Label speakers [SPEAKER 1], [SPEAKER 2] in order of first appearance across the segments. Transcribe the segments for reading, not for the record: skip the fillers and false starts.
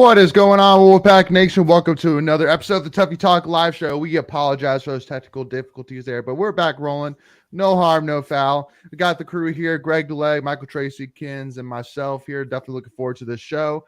[SPEAKER 1] What is going on, Wolfpack Nation? Welcome to another episode of the Tuffy Talk live show. We apologize for those technical difficulties there, but we're back rolling. No harm, no foul. We got the crew here, Greg DeLay, Michael Tracy, Kins, and myself here. Definitely looking forward to this show.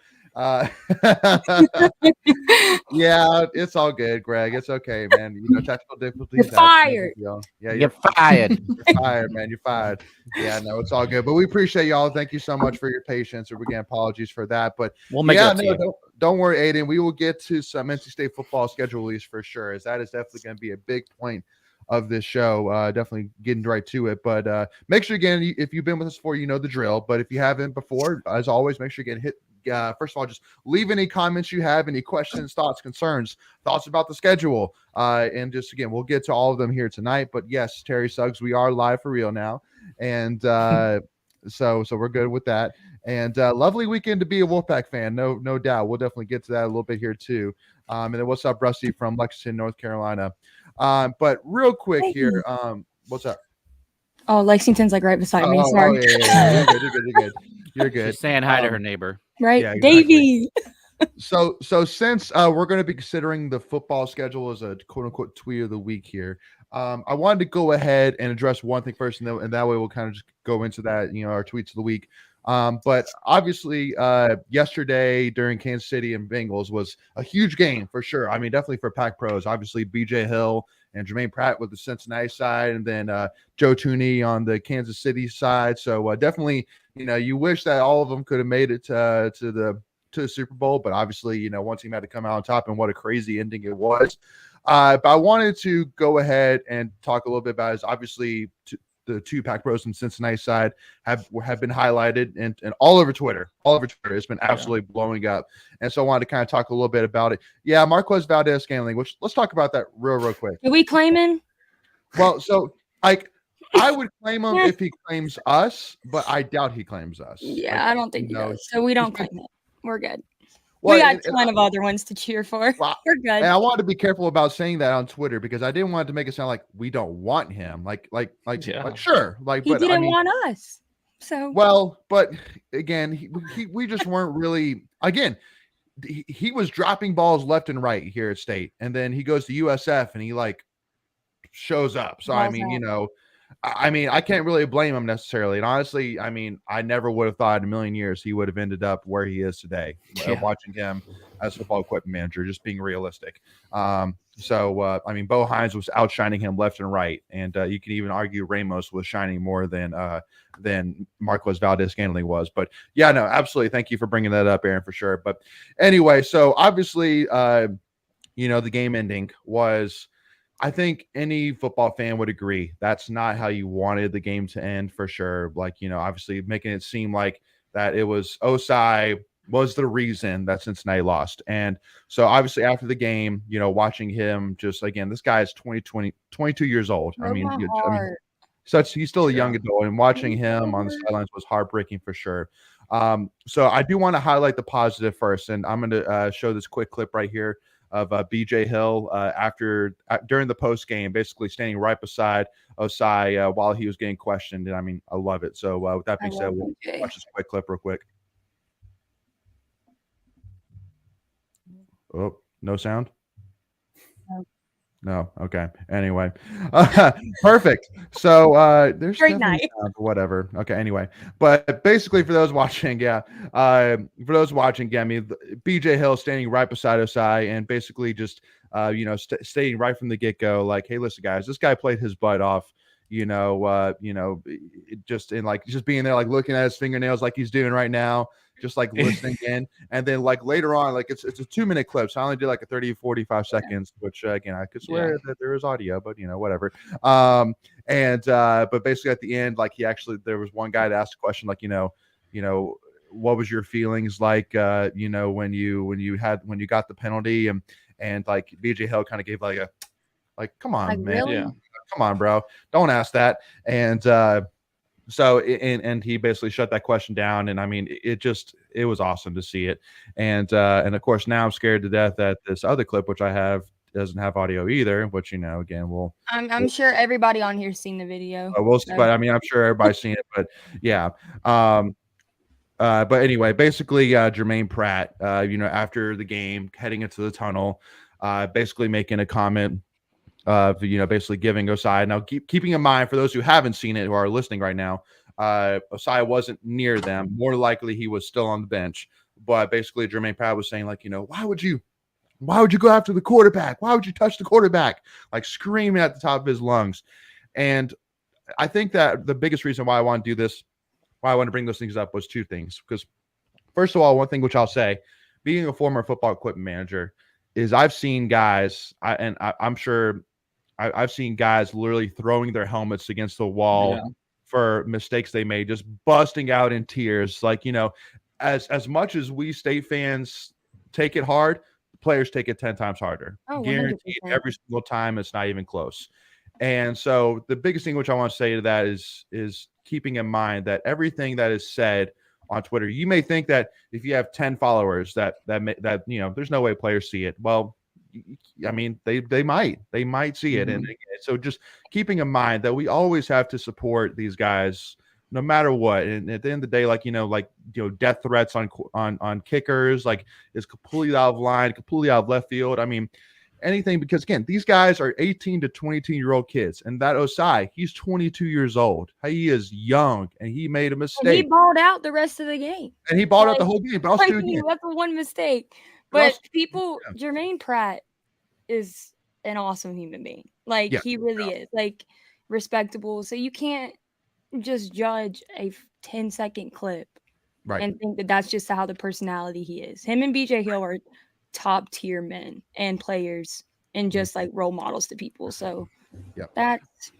[SPEAKER 1] Yeah, it's all good, Greg. It's okay, man. You know, technical difficulties.
[SPEAKER 2] You're fired.
[SPEAKER 1] Yeah,
[SPEAKER 3] You're fired.
[SPEAKER 1] You're fired, man. You're fired. Yeah, no, it's all good. But we appreciate y'all. Thank you so much for your patience. And again, apologies for that. But
[SPEAKER 3] We'll make it up to you.
[SPEAKER 1] don't worry, Aiden. We will get to some NC State football schedule release for sure, as that is definitely going to be a big point of this show. Definitely getting right to it. But make sure, again, if you've been with us before, you know the drill. But if you haven't before, as always, make sure you hit. First of all, just leave any comments you have, any questions, thoughts, concerns, thoughts about the schedule. And just, again, we'll get to all of them here tonight. But yes, Terry Suggs, we are live for real now. And so we're good with that. And lovely weekend to be a Wolfpack fan. No doubt. We'll definitely get to that a little bit here too. And then what's up, Rusty from Lexington, North Carolina. But real quick here, what's up?
[SPEAKER 2] Oh, Lexington's like right beside me. Sorry.
[SPEAKER 1] Yeah. You're good. You're good.
[SPEAKER 3] She's saying hi to her neighbor.
[SPEAKER 2] Right,
[SPEAKER 1] yeah, exactly.
[SPEAKER 2] Davey.
[SPEAKER 1] So since we're going to be considering the football schedule as a quote unquote tweet of the week here, I wanted to go ahead and address one thing first, and that way we'll kind of just go into that, you know, our tweets of the week. But obviously, yesterday during Kansas City and Bengals was a huge game for sure. I mean, definitely for Pac Pros. Obviously, BJ Hill and Jermaine Pratt with the Cincinnati side, and then Joe Tooney on the Kansas City side. So definitely, you know, you wish that all of them could have made it to the Super Bowl, but obviously, you know, one team had to come out on top, and what a crazy ending it was. But I wanted to go ahead and talk a little bit about is obviously the two Pac Pros and Cincinnati side have been highlighted and all over Twitter. All over Twitter. It's been absolutely blowing up. And so I wanted to kind of talk a little bit about it. Yeah, Marquez Valdez-Scantling, which let's talk about that real quick.
[SPEAKER 2] Are we claiming?
[SPEAKER 1] Well, so like I would claim him if he claims us, but I doubt he claims us.
[SPEAKER 2] Yeah,
[SPEAKER 1] like,
[SPEAKER 2] I don't think he does. So we don't claim it. We're good.
[SPEAKER 1] Well,
[SPEAKER 2] we got a ton of other ones to cheer for.
[SPEAKER 1] Well,
[SPEAKER 2] we're good.
[SPEAKER 1] And I wanted to be careful about saying that on Twitter because I didn't want it to make it sound like we don't want him. Like sure. Like,
[SPEAKER 2] he
[SPEAKER 1] but
[SPEAKER 2] didn't
[SPEAKER 1] I mean,
[SPEAKER 2] want us. So
[SPEAKER 1] well, but again, we just weren't really. Again, he was dropping balls left and right here at State, and then he goes to USF and he like shows up. So I mean, you know. I mean, I can't really blame him necessarily. And honestly, I mean, I never would have thought in a million years he would have ended up where he is today, watching him as football equipment manager, just being realistic. I mean, Bo Hines was outshining him left and right. And you can even argue Ramos was shining more than Marquez Valdez-Scantling was. But yeah, no, absolutely. Thank you for bringing that up, Aaron, for sure. But anyway, so obviously, you know, the game ending was – I think any football fan would agree that's not how you wanted the game to end for sure. Like, you know, obviously making it seem like that it was Osai was the reason that Cincinnati lost. And so obviously after the game, you know, watching him just, again, this guy is 22 years old. He's still a young adult, and watching him on the sidelines was heartbreaking for sure. So I do want to highlight the positive first, and I'm going to show this quick clip right here of BJ Hill during the post game, basically standing right beside Osai while he was getting questioned. And I mean, I love it. So with that being said, we'll watch this quick clip real quick. Oh, no sound? No. Okay. Anyway, perfect. So there's
[SPEAKER 2] great night.
[SPEAKER 1] Whatever. Okay. Anyway, but basically for those watching, I mean, BJ Hill standing right beside Osai and basically just stating right from the get go, like, hey, listen, guys, this guy played his butt off. Just being there, like looking at his fingernails, like he's doing right now. Just like listening in, and then like later on, like it's a 2-minute clip. So I only did like a 30-45 seconds, which again, I could swear that there is audio, but you know, whatever. But basically at the end, like there was one guy that asked a question, like, you know, what was your feelings like, when you got the penalty, and like BJ Hill kind of gave like come on, like, man,
[SPEAKER 2] really?
[SPEAKER 1] Yeah. Come on, bro, don't ask that. And so he basically shut that question down, and I mean, it was awesome to see it, and of course now I'm scared to death that this other clip, which I have, doesn't have audio either. Which, you know, again,
[SPEAKER 2] I'm sure everybody on here's seen the video.
[SPEAKER 1] But I mean, I'm sure everybody's seen it, but yeah. But anyway, basically, Jermaine Pratt, after the game, heading into the tunnel, basically making a comment of, basically giving Osai. Now, keeping in mind, for those who haven't seen it, who are listening right now, Osai wasn't near them. More likely, he was still on the bench. But basically, Jermaine Pratt was saying, like, why would you go after the quarterback? Why would you touch the quarterback? Like, screaming at the top of his lungs. And I think that the biggest reason why I want to do this, why I want to bring those things up, was two things. Because first of all, one thing which I'll say, being a former football equipment manager, is I've seen guys, I'm sure I've seen guys literally throwing their helmets against the wall for mistakes they made, just busting out in tears. Like, as much as we State fans take it hard, players take it 10 times harder. Guaranteed,
[SPEAKER 2] 100%.
[SPEAKER 1] every single time. It's not even close. And so the biggest thing which I want to say to that is keeping in mind that everything that is said on Twitter, you may think that if you have 10 followers that there's no way players see it. Well, I mean, they might see it. And so just keeping in mind that we always have to support these guys no matter what. And at the end of the day, death threats on kickers, like, is completely out of line, completely out of left field. I mean, anything, because again, these guys are 18 to 22-year-old kids, and that Osai, he's 22 years old. He is young, and he made a mistake.
[SPEAKER 2] And he balled out the rest of the game.
[SPEAKER 1] And he balled out the whole game. But
[SPEAKER 2] that's the one mistake. But Jermaine Pratt is an awesome human being. Like, he really is. Like, respectable. So you can't just judge a 10-second clip and think that that's just how the personality he is. Him and BJ Hill are top tier men and players and just like role models to people. So that's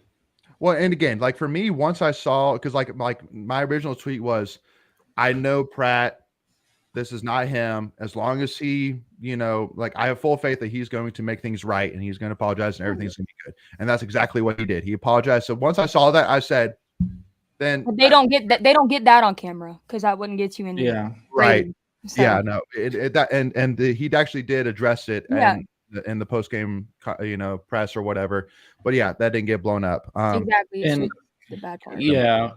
[SPEAKER 1] well. And again, like, for me, once I saw, because like my original tweet was, I know Pratt, this is not him. As long as he, I have full faith that he's going to make things right and he's going to apologize and everything's going to be good. And that's exactly what he did. He apologized. So once I saw that, I said, then
[SPEAKER 2] they don't get that. They don't get that on camera, because that wouldn't get you in.
[SPEAKER 1] Right. So. Yeah, no, he actually did address it in the post game, press or whatever. But that didn't get blown up.
[SPEAKER 2] Exactly,
[SPEAKER 4] and
[SPEAKER 2] the bad part.
[SPEAKER 4] Yeah,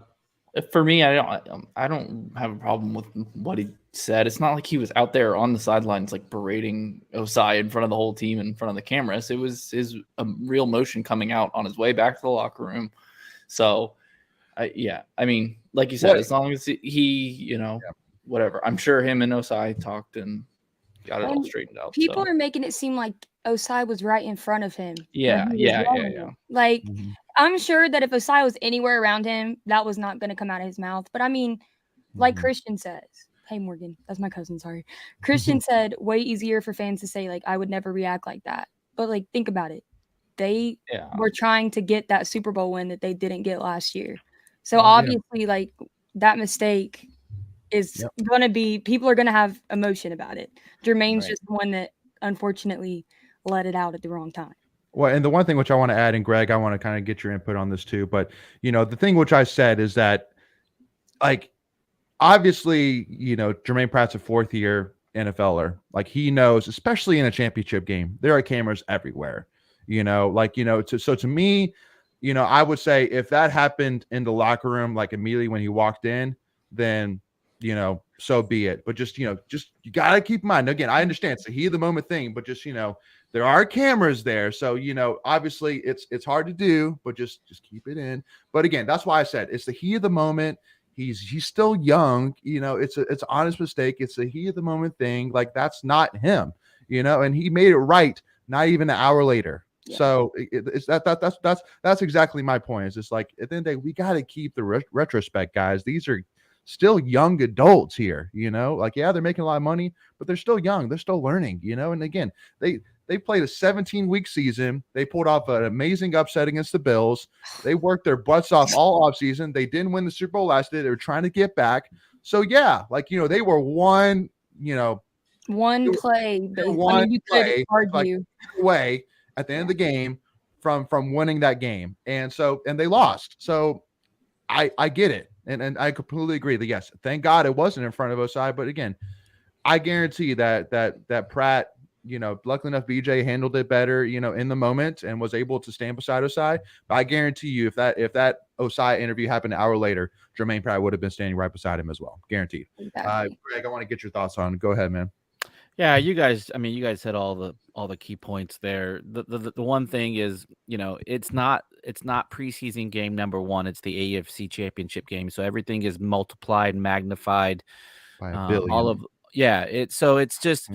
[SPEAKER 4] for me, I don't have a problem with what he said. It's not like he was out there on the sidelines like berating Osai in front of the whole team, in front of the cameras. It was his real emotion coming out on his way back to the locker room. So, I mean, like you said, as long as he whatever. I'm sure him and Osai talked and got it all straightened out.
[SPEAKER 2] People are making it seem like Osai was right in front of him.
[SPEAKER 4] Yeah.
[SPEAKER 2] Like, I'm sure that if Osai was anywhere around him, that was not going to come out of his mouth. But I mean, like Christian says, hey, Morgan, that's my cousin, sorry. Christian said, way easier for fans to say, like, I would never react like that. But, like, think about it. They were trying to get that Super Bowl win that they didn't get last year. So obviously, like, that mistake is going to be, people are going to have emotion about it. Jermaine's just the one that unfortunately let it out at the wrong time.
[SPEAKER 1] Well, and the one thing which I want to add, and Greg, I want to kind of get your input on this too, but the thing which I said is that, like, obviously, Jermaine Pratt's a 4th year NFLer. Like, he knows, especially in a championship game, there are cameras everywhere, so to me, I would say if that happened in the locker room, like immediately when he walked in, then, so be it. But just you got to keep in mind, again, I understand it's a heat of the moment thing, but just, there are cameras there. So, obviously it's hard to do, but just keep it in. But again, that's why I said it's the heat of the moment. He's still young, it's an honest mistake. It's a heat of the moment thing. Like, that's not him, and he made it right. Not even an hour later. Yeah. So that's exactly my point. It's just like, at the end of the day, we got to keep the retrospect, guys. These are still young adults here, like, they're making a lot of money, but they're still young. They're still learning, and again, they played a 17-week season. They pulled off an amazing upset against the Bills. They worked their butts off all offseason. They didn't win the Super Bowl last year. They were trying to get back. So they were one
[SPEAKER 2] play, but you could argue
[SPEAKER 1] away at the end of the game from winning that game. And they lost. So I get it. And I completely agree that, yes, thank God it wasn't in front of Osai. But again, I guarantee that Pratt, luckily enough, BJ handled it better, in the moment and was able to stand beside Osai. But I guarantee you, if that Osai interview happened an hour later, Jermaine probably would have been standing right beside him as well. Guaranteed.
[SPEAKER 2] Exactly.
[SPEAKER 1] Greg, I want to get your thoughts on. Go ahead, man.
[SPEAKER 3] Yeah, you guys said all the key points there. The one thing is, it's not preseason game number 1. It's the AFC Championship game. So everything is multiplied, magnified
[SPEAKER 1] by a billion.
[SPEAKER 3] It's just,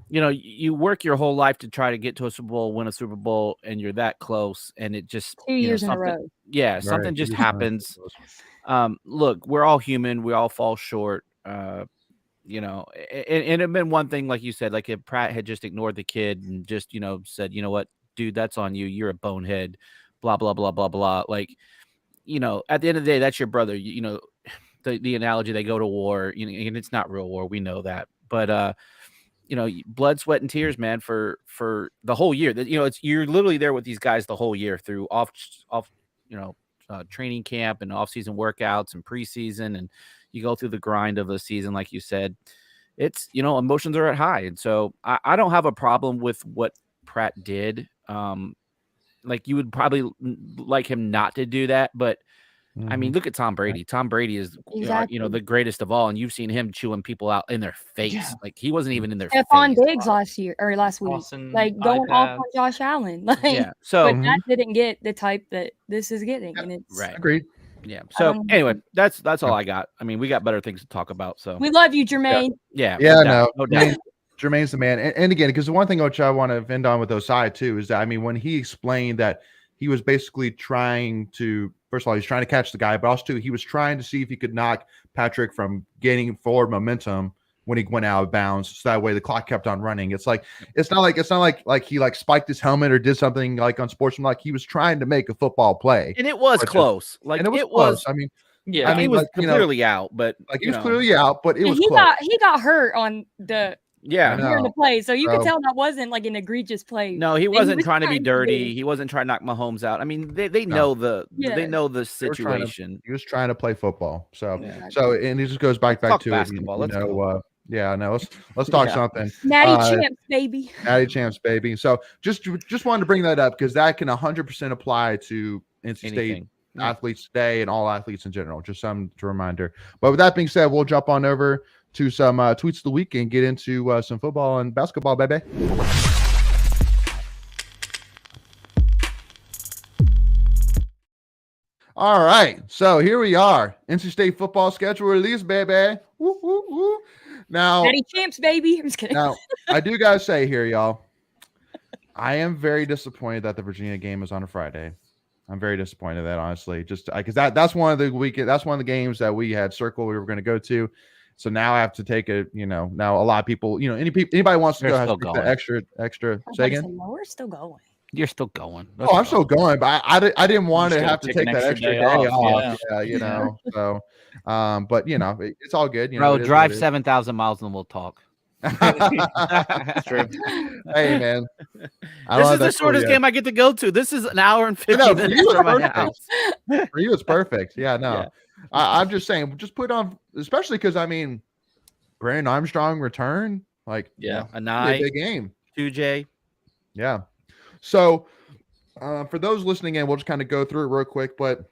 [SPEAKER 3] you work your whole life to try to get to a Super Bowl, win a Super Bowl, and you're that close, and it just
[SPEAKER 2] 2 years in a row.
[SPEAKER 3] Yeah,
[SPEAKER 1] Right.
[SPEAKER 3] something just happens. Look, we're all human. We all fall short. And it'd been one thing, like you said, like if Pratt had just ignored the kid and just, said, you know what, dude, that's on you. You're a bonehead, blah, blah, blah, blah, blah. Like, at the end of the day, that's your brother. The analogy, they go to war, and it's not real war. We know that. But, blood, sweat, and tears, man, for the whole year. You're literally there with these guys the whole year through off training camp and off-season workouts and preseason, and you go through the grind of the season, like you said. It's, emotions are at high. And so I don't have a problem with what Pratt did. Like, you would probably like him not to do that. But, I mean, look at Tom Brady. Tom Brady is, the greatest of all. And you've seen him chewing people out in their face. Yeah. Like, he wasn't even in their face.
[SPEAKER 2] Stephon Diggs last week.
[SPEAKER 4] Awesome
[SPEAKER 2] like, going off on Josh Allen. Like,
[SPEAKER 3] yeah. So,
[SPEAKER 2] but that didn't get the type that this is getting. And it's
[SPEAKER 3] right.
[SPEAKER 1] Agreed.
[SPEAKER 3] Yeah. So anyway, that's all I got. I mean, we got better things to talk about. So
[SPEAKER 2] we love you, Jermaine.
[SPEAKER 3] Yeah.
[SPEAKER 1] No doubt. Jermaine's the man. And again, because the one thing which I want to end on with Osai too is that, I mean, when he explained that he was basically trying to, first of all, he's trying to catch the guy, but also too, he was trying to see if he could knock Patrick from gaining forward momentum when he went out of bounds, so that way the clock kept on running. It's not like he like spiked his helmet or did something like unsportsmanlike. He was trying to make a football play,
[SPEAKER 3] and it was close. Like, it was.
[SPEAKER 1] I mean,
[SPEAKER 4] yeah,
[SPEAKER 3] he was clearly out, but
[SPEAKER 1] like he was clearly out, but it was close.
[SPEAKER 2] He got hurt on the during the play, so you could tell that wasn't like an egregious play.
[SPEAKER 3] No, he wasn't trying to be dirty. He wasn't trying to knock Mahomes out. I mean, they know they know the situation.
[SPEAKER 1] He was trying to play football. So and he just goes back to
[SPEAKER 3] basketball.
[SPEAKER 1] Let's talk something.
[SPEAKER 2] Natty
[SPEAKER 1] Champs, baby. So just wanted to bring that up because that can 100% apply to NC State athletes today and all athletes in general. Just some reminder. But with that being said, we'll jump on over to some tweets of the week and get into some football and basketball, baby. All right, so here we are. NC State football schedule release, baby. Woo, woo, woo. Now,
[SPEAKER 2] Natty Champs, baby. I'm just kidding.
[SPEAKER 1] Now, I do gotta say here, y'all, I am very disappointed that the Virginia game is on a Friday. I'm very disappointed that, honestly, just because that's one of the games that we had circled we were going to go to. So now I have to take now a lot of people, anybody wants to go have to take that extra. Say again.
[SPEAKER 2] We're still going.
[SPEAKER 3] You're still going.
[SPEAKER 1] I'm still going, but I didn't want to have to take that extra day off. Yeah, So, but it's all good.
[SPEAKER 3] Bro, drive 7,000 miles and we'll talk.
[SPEAKER 1] That's true. Hey, man,
[SPEAKER 3] this is the shortest game I get to go to. This is an hour and 50 minutes from my house.
[SPEAKER 1] For you, it's perfect. Yeah, no. Yeah. I'm just saying, just put on, especially because Brandon Armstrong return, a
[SPEAKER 3] night,
[SPEAKER 1] big game.
[SPEAKER 3] 2J.
[SPEAKER 1] Yeah. So, for those listening in, we'll just kind of go through it real quick, but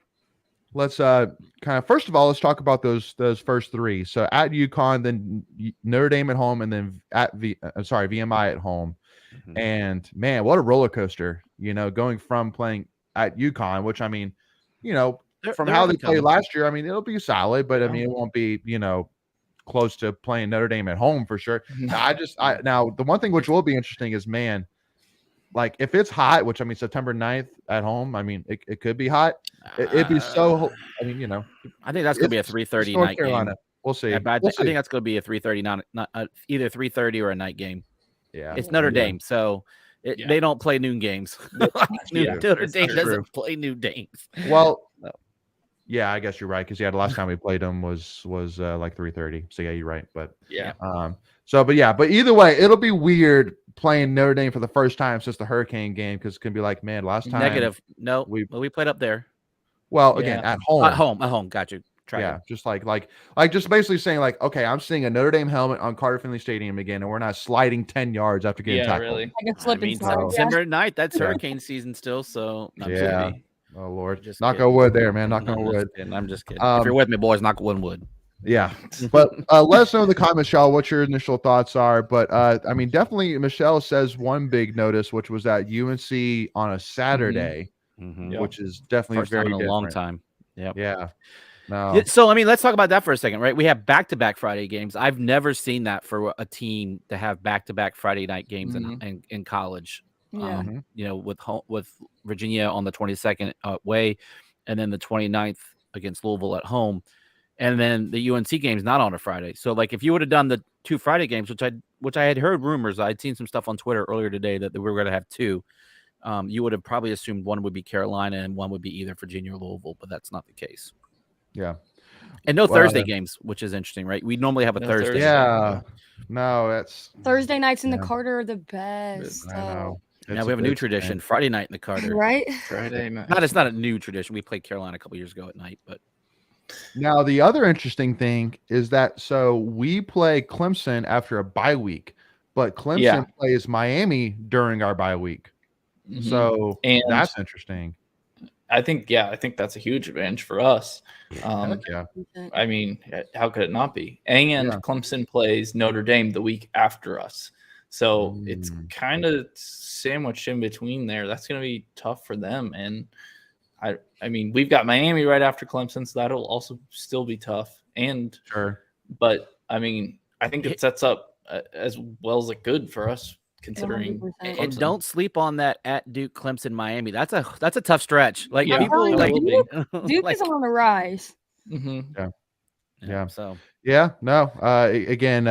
[SPEAKER 1] let's first of all, let's talk about those first three. So at UConn, then Notre Dame at home, and then at VMI at home. Mm-hmm. And man, what a roller coaster, going from playing at UConn, which from how they played last year, it'll be solid, but it won't be, close to playing Notre Dame at home for sure. Now the one thing which will be interesting is, man, like if it's hot, which September 9th at home, it could be hot. It'd be so.
[SPEAKER 3] I think that's gonna be a 3:30 night game.
[SPEAKER 1] We'll see.
[SPEAKER 3] Yeah, I think that's gonna be a 3:30, not either 3:30 or a night game.
[SPEAKER 1] Yeah,
[SPEAKER 3] it's Notre Dame, so they don't play noon games. Notre Dame doesn't play noon games.
[SPEAKER 1] Well, yeah, I guess you're right because the last time we played them was like 3:30. So yeah, you're right. But but either way, it'll be weird playing Notre Dame for the first time since the Hurricane game because it can be like, man, last time
[SPEAKER 3] negative. No, we played up there.
[SPEAKER 1] Well, again, at home.
[SPEAKER 3] At home. Got you.
[SPEAKER 1] just like just basically saying like, okay, I'm seeing a Notre Dame helmet on Carter Finley Stadium again, and we're not sliding 10 yards after getting tackled.
[SPEAKER 4] Really.
[SPEAKER 2] Like a slip and slide.
[SPEAKER 3] September 9th, that's hurricane season still. So
[SPEAKER 1] yeah. Oh Lord,
[SPEAKER 3] just
[SPEAKER 1] knock
[SPEAKER 3] kidding.
[SPEAKER 1] on wood there, man. Knock on wood.
[SPEAKER 3] I'm just kidding. If you're with me, boys, knock on wood.
[SPEAKER 1] Yeah, but let us know in the comments, y'all, what your initial thoughts are. But I mean, definitely, Michelle says one big notice, which was that UNC on a Saturday, which is definitely
[SPEAKER 3] First time
[SPEAKER 1] very
[SPEAKER 3] in a
[SPEAKER 1] different.
[SPEAKER 3] long time.
[SPEAKER 1] Yeah. No.
[SPEAKER 3] So I mean, let's talk about that for a second, right? We have back-to-back Friday games. I've never seen that for a team to have back-to-back Friday night games in college.
[SPEAKER 2] Yeah.
[SPEAKER 3] With Virginia on the 22nd away, and then the 29th against Louisville at home, and then the UNC game's not on a Friday. So like if you would have done the 2 Friday games, which I had heard rumors, I'd seen some stuff on Twitter earlier today that we were going to have 2. You would have probably assumed one would be Carolina and one would be either Virginia or Louisville, but that's not the case.
[SPEAKER 1] Yeah.
[SPEAKER 3] And no Thursday games, which is interesting, right? We normally have a Thursday.
[SPEAKER 1] Yeah. No, that's
[SPEAKER 2] Thursday nights in the Carter are the best.
[SPEAKER 1] I know.
[SPEAKER 3] Now we have a new tradition, Friday night in the Carter.
[SPEAKER 2] Right?
[SPEAKER 4] Friday night.
[SPEAKER 3] It's not a new tradition. We played Carolina a couple years ago at night, but
[SPEAKER 1] now the other interesting thing is that we play Clemson after a bye week, but Clemson plays Miami during our bye week. So that's interesting.
[SPEAKER 4] I think that's a huge advantage for us. I mean, how could it not be? And Clemson plays Notre Dame the week after us. So it's kind of sandwiched in between there. That's going to be tough for them. And I mean, we've got Miami right after Clemson, so that'll also still be tough. And but I mean, I think it sets up as well as it could for us. Considering
[SPEAKER 3] and don't sleep on that at Duke, Clemson, Miami. That's a tough stretch. Like
[SPEAKER 2] people
[SPEAKER 3] like
[SPEAKER 2] Duke is on the rise.
[SPEAKER 3] So
[SPEAKER 1] no. Again,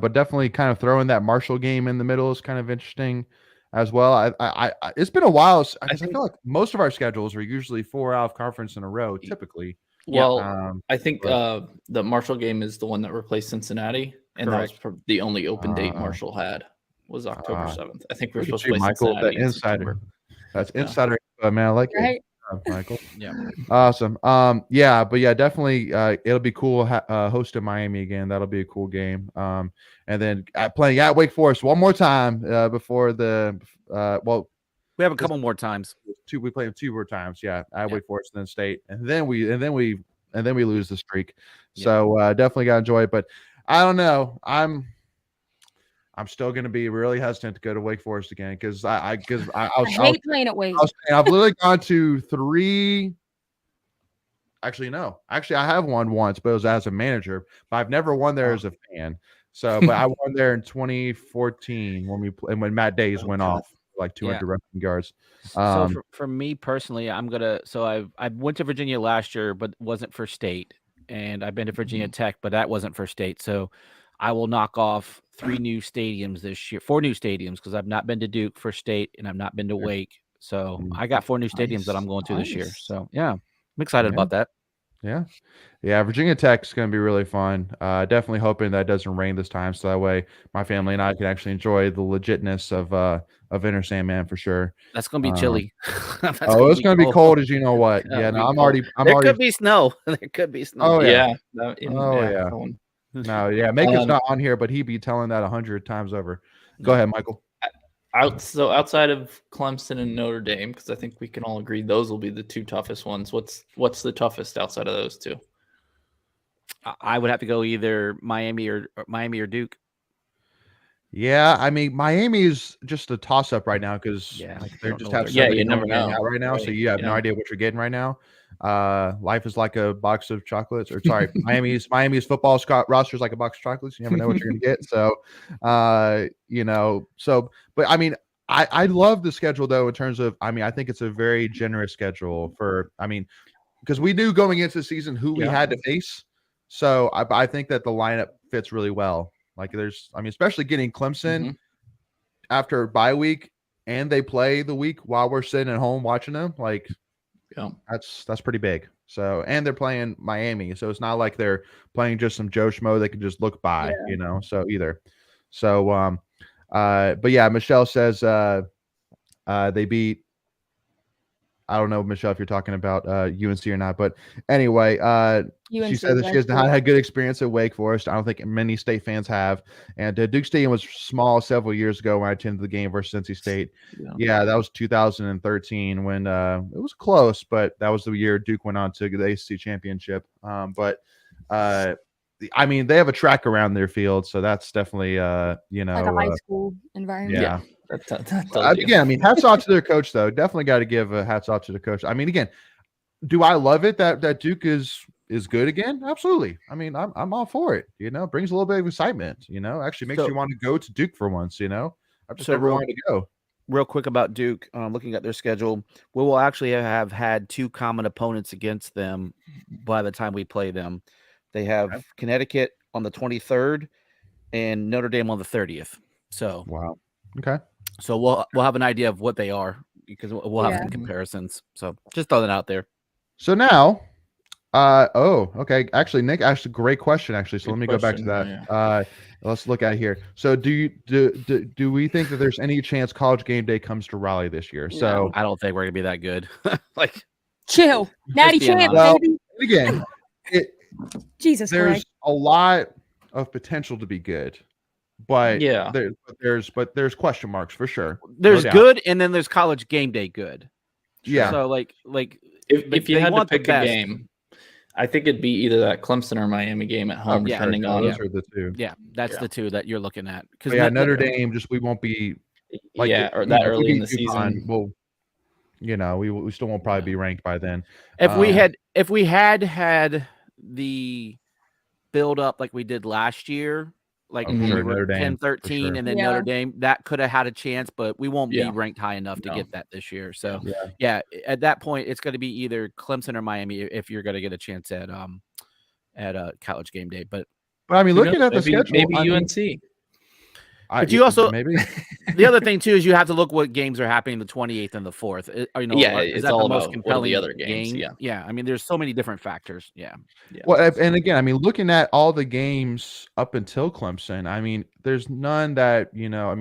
[SPEAKER 1] but definitely kind of throwing that Marshall game in the middle is kind of interesting as well. I it's been a while. I feel like most of our schedules are usually 4 out of conference in a row, typically.
[SPEAKER 4] Well, I think the Marshall game is the one that replaced Cincinnati, and that was the only open date Marshall had. Was October 7th. I think we're supposed to play
[SPEAKER 1] Michael,
[SPEAKER 4] Cincinnati
[SPEAKER 1] the insider. That's insider, man. I like it, Michael. Awesome. But definitely. It'll be cool hosting Miami again. That'll be a cool game. And then playing at Wake Forest one more time before the
[SPEAKER 3] we have a couple more times.
[SPEAKER 1] We play them 2 more times. At Wake Forest and then State, and then we lose the streak. So definitely got to enjoy it. But I don't know. I'm still going to be really hesitant to go to Wake Forest again because I
[SPEAKER 2] hate playing at Wake.
[SPEAKER 1] I've literally gone to 3. Actually, no. Actually, I have won once, but it was as a manager. But I've never won there as a fan. So, but I won there in 2014 when Matt Days went off like 200 rushing yards.
[SPEAKER 3] So for me personally, I went to Virginia last year, but wasn't for State, and I've been to Virginia Tech, but that wasn't for State. So I will knock off 3 new stadiums this year, 4 new stadiums, because I've not been to Duke for State and I've not been to Wake. So I got 4 new stadiums that I'm going to this year. So I'm excited about that.
[SPEAKER 1] Virginia Tech is going to be really fun. Definitely hoping that it doesn't rain this time, so that way my family and I can actually enjoy the legitness of Inner Sandman for sure.
[SPEAKER 3] That's going to be chilly.
[SPEAKER 1] It's going to be cold as you know what. I'm already.
[SPEAKER 3] Could be snow. There could be snow.
[SPEAKER 1] Maker's not on here, but he'd be telling that 100 times over. Go ahead, Michael.
[SPEAKER 4] Outside of Clemson and Notre Dame, because I think we can all agree those will be the 2 toughest ones. What's the toughest outside of those 2?
[SPEAKER 3] I would have to go either Miami or Duke.
[SPEAKER 1] Yeah, I mean Miami is just a toss up right now because they just have
[SPEAKER 4] you never know
[SPEAKER 1] right now, so you have no idea what you're getting right now. Life is like a box of chocolates, or sorry, Miami's football roster is like a box of chocolates. You never know what you're gonna get. So, but I mean, I love the schedule though in terms of, I think it's a very generous schedule because we knew going into the season who we had to face. So I think that the lineup fits really well. Like especially getting Clemson after bye week and they play the week while we're sitting at home watching them. Like, that's pretty big. So, and they're playing Miami, so it's not like they're playing just some Joe Schmo they can just look by, So either. So, but yeah, Michelle says they beat I don't know, Michelle, if you're talking about UNC or not, but anyway, she
[SPEAKER 2] UNC,
[SPEAKER 1] said that she has not had good experience at Wake Forest. I don't think many State fans have. And Duke Stadium was small several years ago when I attended the game versus NC State. Yeah, that was 2013 when it was close, but that was the year Duke went on to the ACC championship. I mean, they have a track around their field, so that's definitely
[SPEAKER 2] like a high school environment.
[SPEAKER 1] Yeah.
[SPEAKER 4] That
[SPEAKER 1] Again, I mean, hats off to their coach, though. Definitely got to give a hats off to the coach. I mean, again, do I love it that Duke is good again? Absolutely. I mean, I'm all for it. Brings a little bit of excitement. Actually makes you want to go to Duke for once. I've just never wanted to go.
[SPEAKER 3] Real quick about Duke, looking at their schedule, we will actually have had 2 common opponents against them by the time we play them. They have Connecticut on the 23rd and Notre Dame on the 30th. So
[SPEAKER 1] wow. Okay.
[SPEAKER 3] So we'll have an idea of what they are because we'll have some comparisons. So just throw that out there.
[SPEAKER 1] So now, okay. Actually, Nick asked a great question. Actually, so let me go back to that. Yeah. Let's look at it here. So do we think that there's any chance College Game Day comes to Raleigh this year? So
[SPEAKER 3] I don't think we're gonna be that good.
[SPEAKER 2] Chill, Natty champ, baby.
[SPEAKER 1] Again,
[SPEAKER 2] Jesus,
[SPEAKER 1] there's a lot of potential to be good. But there's question marks for sure.
[SPEAKER 3] There's good, and then there's College Game Day good.
[SPEAKER 1] Yeah.
[SPEAKER 3] So like
[SPEAKER 4] if you had to pick a game, I think it'd be either that Clemson or Miami game at home, depending on.
[SPEAKER 1] Those are the two.
[SPEAKER 3] Yeah, that's the two that you're looking at.
[SPEAKER 1] Because Notre Dame, just we won't be
[SPEAKER 4] or that early in the season.
[SPEAKER 1] Well, we still won't probably be ranked by then.
[SPEAKER 3] If we had the build up like we did last year. Like
[SPEAKER 1] Notre Dame,
[SPEAKER 3] 10-13, and then Notre Dame, that could have had a chance, but we won't be ranked high enough to get that this year. So, at that point, it's going to be either Clemson or Miami if you're going to get a chance at College Game Day. But
[SPEAKER 1] I mean, looking at the schedule,
[SPEAKER 4] maybe UNC.
[SPEAKER 3] But you also
[SPEAKER 1] maybe
[SPEAKER 3] the other thing too is you have to look what games are happening the 28th and the 4th.
[SPEAKER 4] It's all the most compelling the other games.
[SPEAKER 3] Game? Yeah. I mean, there's so many different factors. Yeah.
[SPEAKER 1] Well, and again, I mean, looking at all the games up until Clemson, I mean, there's none that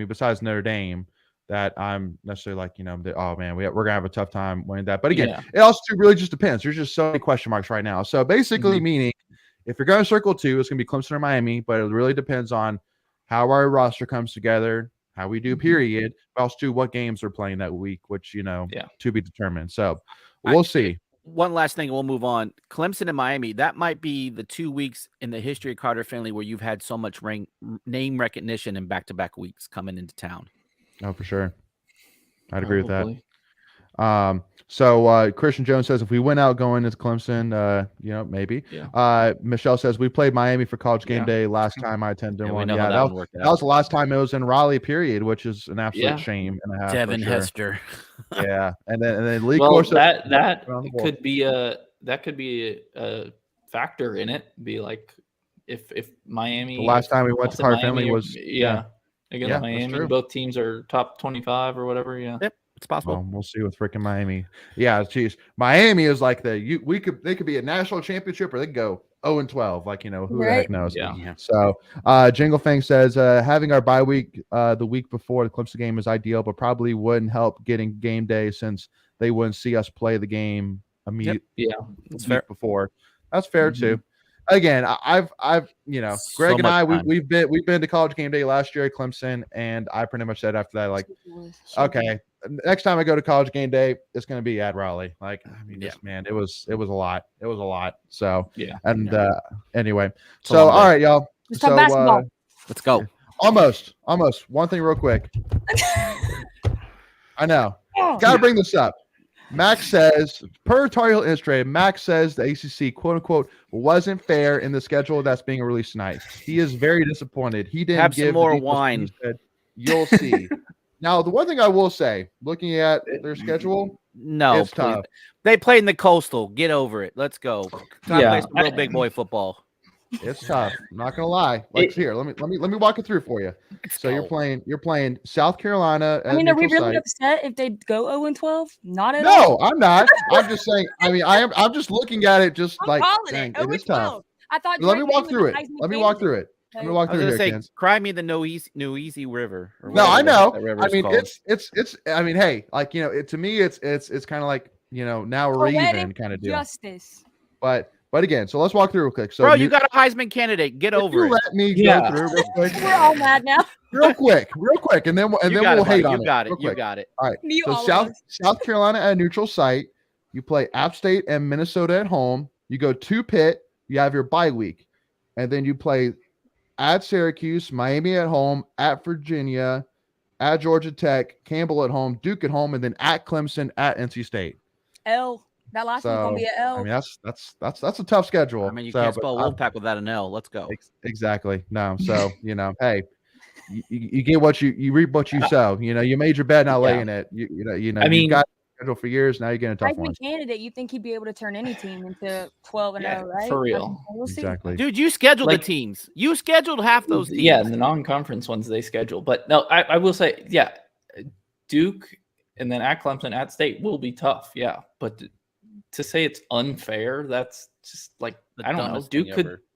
[SPEAKER 1] besides Notre Dame that I'm necessarily like, oh man, we're gonna have a tough time winning that. But again, it also really just depends. There's just so many question marks right now. So basically, meaning if you're going to circle 2, it's gonna be Clemson or Miami, but it really depends on how our roster comes together, how we do, period. But also, what games are playing that week, which, to be determined. So we'll see.
[SPEAKER 3] One last thing, we'll move on. Clemson and Miami, that might be the 2 weeks in the history of Carter Finley where you've had so much name recognition in back-to-back weeks coming into town.
[SPEAKER 1] Oh, for sure. I'd agree with that. So Christian Jones says if we went out going into Clemson, maybe. Yeah. Michelle says we played Miami for College Game Day last time I attended one. Yeah, that was the last time it was in Raleigh, period, which is an absolute shame and a half.
[SPEAKER 3] Devin Hester.
[SPEAKER 1] Yeah, and then Lee.
[SPEAKER 4] Well, that could be a factor in it. Be like if Miami.
[SPEAKER 1] The last time we went to Carter Finley was
[SPEAKER 4] against Miami. Both teams are top 25 or whatever. Yeah.
[SPEAKER 3] Yep. It's possible.
[SPEAKER 1] Well, we'll see with freaking Miami. Yeah, geez. Miami is like they could be a national championship or they could go 0-12. Like, who the heck knows?
[SPEAKER 4] Yeah.
[SPEAKER 1] So Jingle Fang says having our bye week the week before the Clemson game is ideal, but probably wouldn't help getting game day since they wouldn't see us play the game immediately.
[SPEAKER 4] Yeah,
[SPEAKER 1] that's fair. Before. That's fair too. Again, I've Greg and I we've been to College Game Day last year at Clemson, and I pretty much said after that, like, okay, next time I go to College Game Day, it's going to be at Raleigh. Like, I mean, man, it was a lot. It was a lot. So anyway, so all right, y'all.
[SPEAKER 2] Let's talk basketball.
[SPEAKER 3] Let's go.
[SPEAKER 1] Almost. One thing real quick. I know. Got to bring this up. Max says, per Tar Heel Illustrated, Max says the ACC, quote unquote, wasn't fair in the schedule that's being released tonight. He is very disappointed. He didn't
[SPEAKER 3] have
[SPEAKER 1] give
[SPEAKER 3] some more wine.
[SPEAKER 1] Said, you'll see. Now, the one thing I will say, looking at their schedule, it's tough.
[SPEAKER 3] They played in the Coastal. Get over it. Let's go. Time to play some real big boy football.
[SPEAKER 1] It's tough. I'm not gonna lie. Like here, let me walk it through for you. So you're playing South Carolina.
[SPEAKER 2] I mean, are we really upset if they go 0-12? Not at
[SPEAKER 1] No,
[SPEAKER 2] all.
[SPEAKER 1] I'm not. I'm just saying. I mean, I'm just looking at it. Just like dang, it is tough.
[SPEAKER 2] I thought.
[SPEAKER 1] Let me walk through it. Let me walk through it.
[SPEAKER 3] Cry me the New Easy River.
[SPEAKER 1] No, I know. I mean, it's. I mean, hey, like to me, it's kind of like now we're even kind of deal.
[SPEAKER 2] Justice.
[SPEAKER 1] But again, so let's walk through real quick. So
[SPEAKER 3] bro, you got a Heisman candidate. Get over it.
[SPEAKER 1] Let me go through real quick.
[SPEAKER 2] We're all mad now.
[SPEAKER 1] real quick, and then we'll hate on it.
[SPEAKER 3] You got it.
[SPEAKER 1] You
[SPEAKER 3] got it.
[SPEAKER 1] All right. So South Carolina at a neutral site. You play App State and Minnesota at home. You go to Pitt. You have your bye week, and then you play at Syracuse, Miami at home, at Virginia, at Georgia Tech, Campbell at home, Duke at home, and then at Clemson, at NC State.
[SPEAKER 2] That last one's gonna be an L.
[SPEAKER 1] I mean, that's a tough schedule.
[SPEAKER 3] I mean, you can't spell Wolfpack without an L. Let's go.
[SPEAKER 1] Exactly. No. So hey, you get what you reap what you sow. You made your bet, not laying it. I mean, you got a schedule for years. Now you're getting a tough one.
[SPEAKER 2] Candidate, you think he'd be able to turn any team into 12-0, right?
[SPEAKER 4] For real.
[SPEAKER 2] We'll see.
[SPEAKER 1] Exactly.
[SPEAKER 3] Dude, you scheduled the teams. You scheduled half those teams.
[SPEAKER 4] Yeah, the non-conference ones they schedule. But no, I will say, Duke and then at Clemson, at State will be tough. Yeah, but to say it's unfair, that's just like I don't know.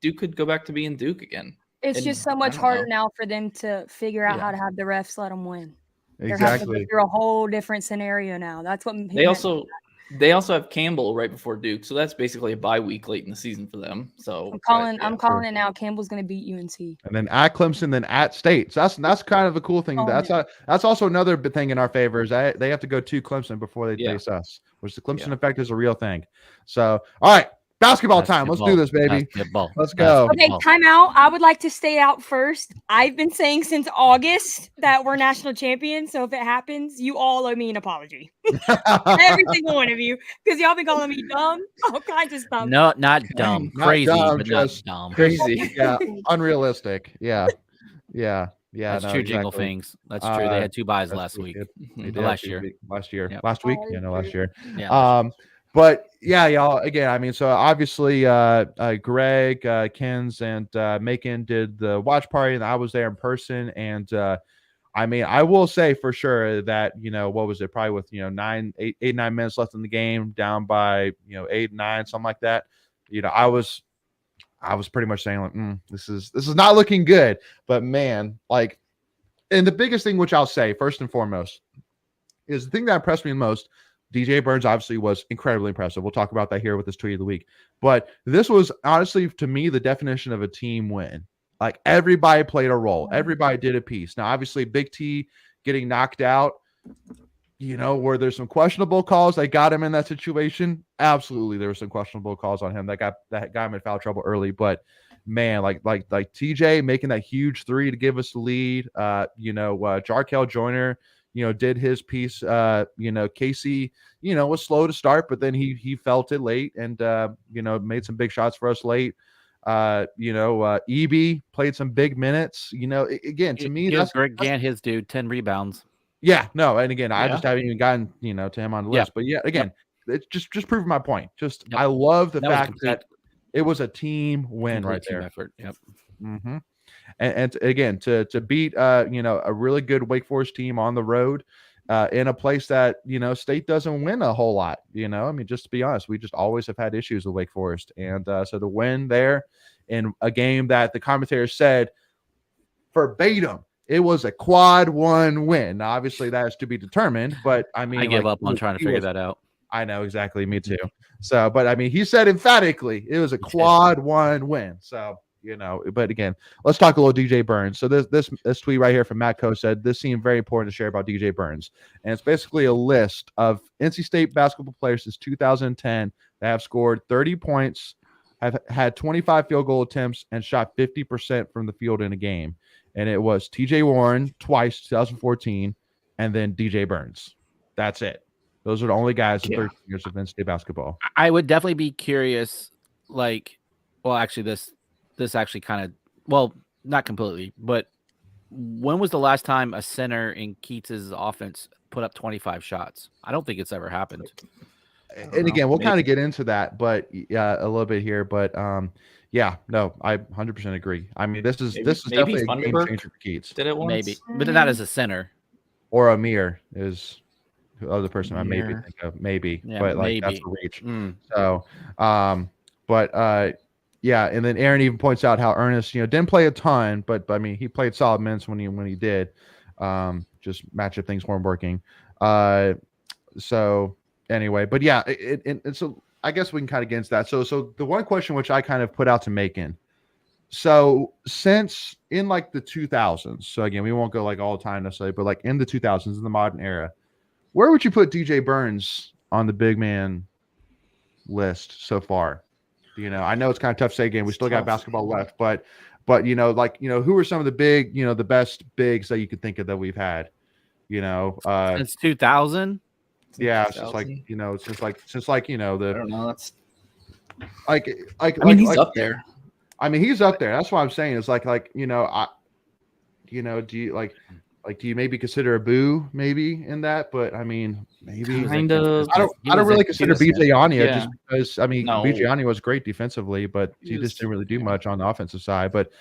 [SPEAKER 4] Duke could go back to being Duke again.
[SPEAKER 2] It's just so much harder now for them to figure out how to have the refs let them win.
[SPEAKER 1] Exactly.
[SPEAKER 2] They're a whole different scenario now. That's what
[SPEAKER 4] they also have Campbell right before Duke, so that's basically a bye week late in the season for them. So
[SPEAKER 2] I'm calling it now. Campbell's going to beat UNC,
[SPEAKER 1] and then at Clemson, then at State. So that's kind of a cool thing. That's also another big thing in our favor is they have to go to Clemson before they face us, which the Clemson effect is a real thing. So all right. Basketball time. Let's do this, baby. Let's go.
[SPEAKER 2] Okay, timeout. I would like to stay out first. I've been saying since August that we're national champions. So if it happens, you all owe me an apology. Every single one of you. Because y'all been calling me dumb. All kinds of stuff.
[SPEAKER 3] No, not dumb. Crazy, but not dumb.
[SPEAKER 4] Crazy.
[SPEAKER 1] Yeah. Unrealistic. Yeah.
[SPEAKER 3] That's true, Jingle Things. That's true. They had 2 buys last week. Last year.
[SPEAKER 1] Last year.
[SPEAKER 3] Yep.
[SPEAKER 1] Last week? Yeah, no, last year.
[SPEAKER 3] Yeah.
[SPEAKER 1] But yeah, y'all, again, I mean, so obviously Greg, Kens, and Macon did the watch party, and I was there in person. And I mean, I will say for sure that, what was it? Probably with, 8, 9 minutes left in the game, down by, 8, 9, something like that. I was pretty much saying like, this is not looking good. But man, like, and the biggest thing, which I'll say first and foremost, is the thing that impressed me the most. DJ Burns obviously was incredibly impressive. We'll talk about that here with this tweet of the week. But this was honestly, to me, the definition of a team win. Like everybody played a role. Everybody did a piece. Now, obviously, Big T getting knocked out, where there's some questionable calls. They got him in that situation. Absolutely, there were some questionable calls on him that got him in foul trouble early. But man, like TJ making that huge 3 to give us the lead. Jarkel Joyner, did his piece. Casey, was slow to start, but then he felt it late and made some big shots for us late. EB played some big minutes. Again, to me,
[SPEAKER 3] that's Greg Gant, his dude, 10 rebounds.
[SPEAKER 1] Yeah, no, and again, I just haven't even gotten to him on the list. But yeah, again, it's just proving my point. I love the fact that it was a team win right there.
[SPEAKER 3] Effort. Yep.
[SPEAKER 1] Mm-hmm. And again, to beat a really good Wake Forest team on the road in a place that State doesn't win a whole lot. I mean, just to be honest, we just always have had issues with Wake Forest, and so to win there in a game that the commentators said verbatim, it was a quad 1 win. Now, obviously, that is to be determined, but I mean,
[SPEAKER 3] I give up on trying to figure that out.
[SPEAKER 1] I know exactly, me too. So, but I mean, he said emphatically it was a quad 1 win. So. But again, let's talk a little DJ Burns. So this tweet right here from Matt Coe said this seemed very important to share about DJ Burns, and it's basically a list of NC State basketball players since 2010 that have scored 30 points, have had 25 field goal attempts, and shot 50% from the field in a game. And it was TJ Warren twice, 2014, and then DJ Burns. That's it. Those are the only guys in 13 years of NC State basketball.
[SPEAKER 3] I would definitely be curious. This actually kind of, well, not completely, but when was the last time a center in Keats's offense put up 25 shots? I don't think it's ever happened.
[SPEAKER 1] And again, we'll kind of get into that, but a little bit here. But I 100% agree. I mean, this is definitely a game changer for Keats.
[SPEAKER 4] Did it once?
[SPEAKER 3] Maybe, but not as a center.
[SPEAKER 1] Or Amir is the other person I maybe think of. Maybe, but like that's a reach. So, yeah, and then Aaron even points out how Ernest, didn't play a ton, but I mean, he played solid minutes when he did. Just matchup things weren't working. So anyway, but yeah, and so I guess we can kind of get into that. So the one question which I kind of put out to Macon. So since in like the 2000s, so again, we won't go like all the time necessarily, but like in the 2000s, in the modern era, where would you put DJ Burns on the big man list so far? I know it's kind of tough to say again. We still got basketball left, but who are some of the big, the best bigs that you could think of that we've had?
[SPEAKER 3] Since 2000.
[SPEAKER 1] Yeah, since the
[SPEAKER 4] I don't know. That's
[SPEAKER 1] he's
[SPEAKER 4] up there.
[SPEAKER 1] I mean, he's up there. That's what I'm saying. It's do you maybe consider a Boo maybe in that? But I mean, maybe
[SPEAKER 4] kind of.
[SPEAKER 1] I don't really consider BJ Ania just because
[SPEAKER 4] No.
[SPEAKER 1] BJ Ania was great defensively, but he just didn't really do much on the offensive side. But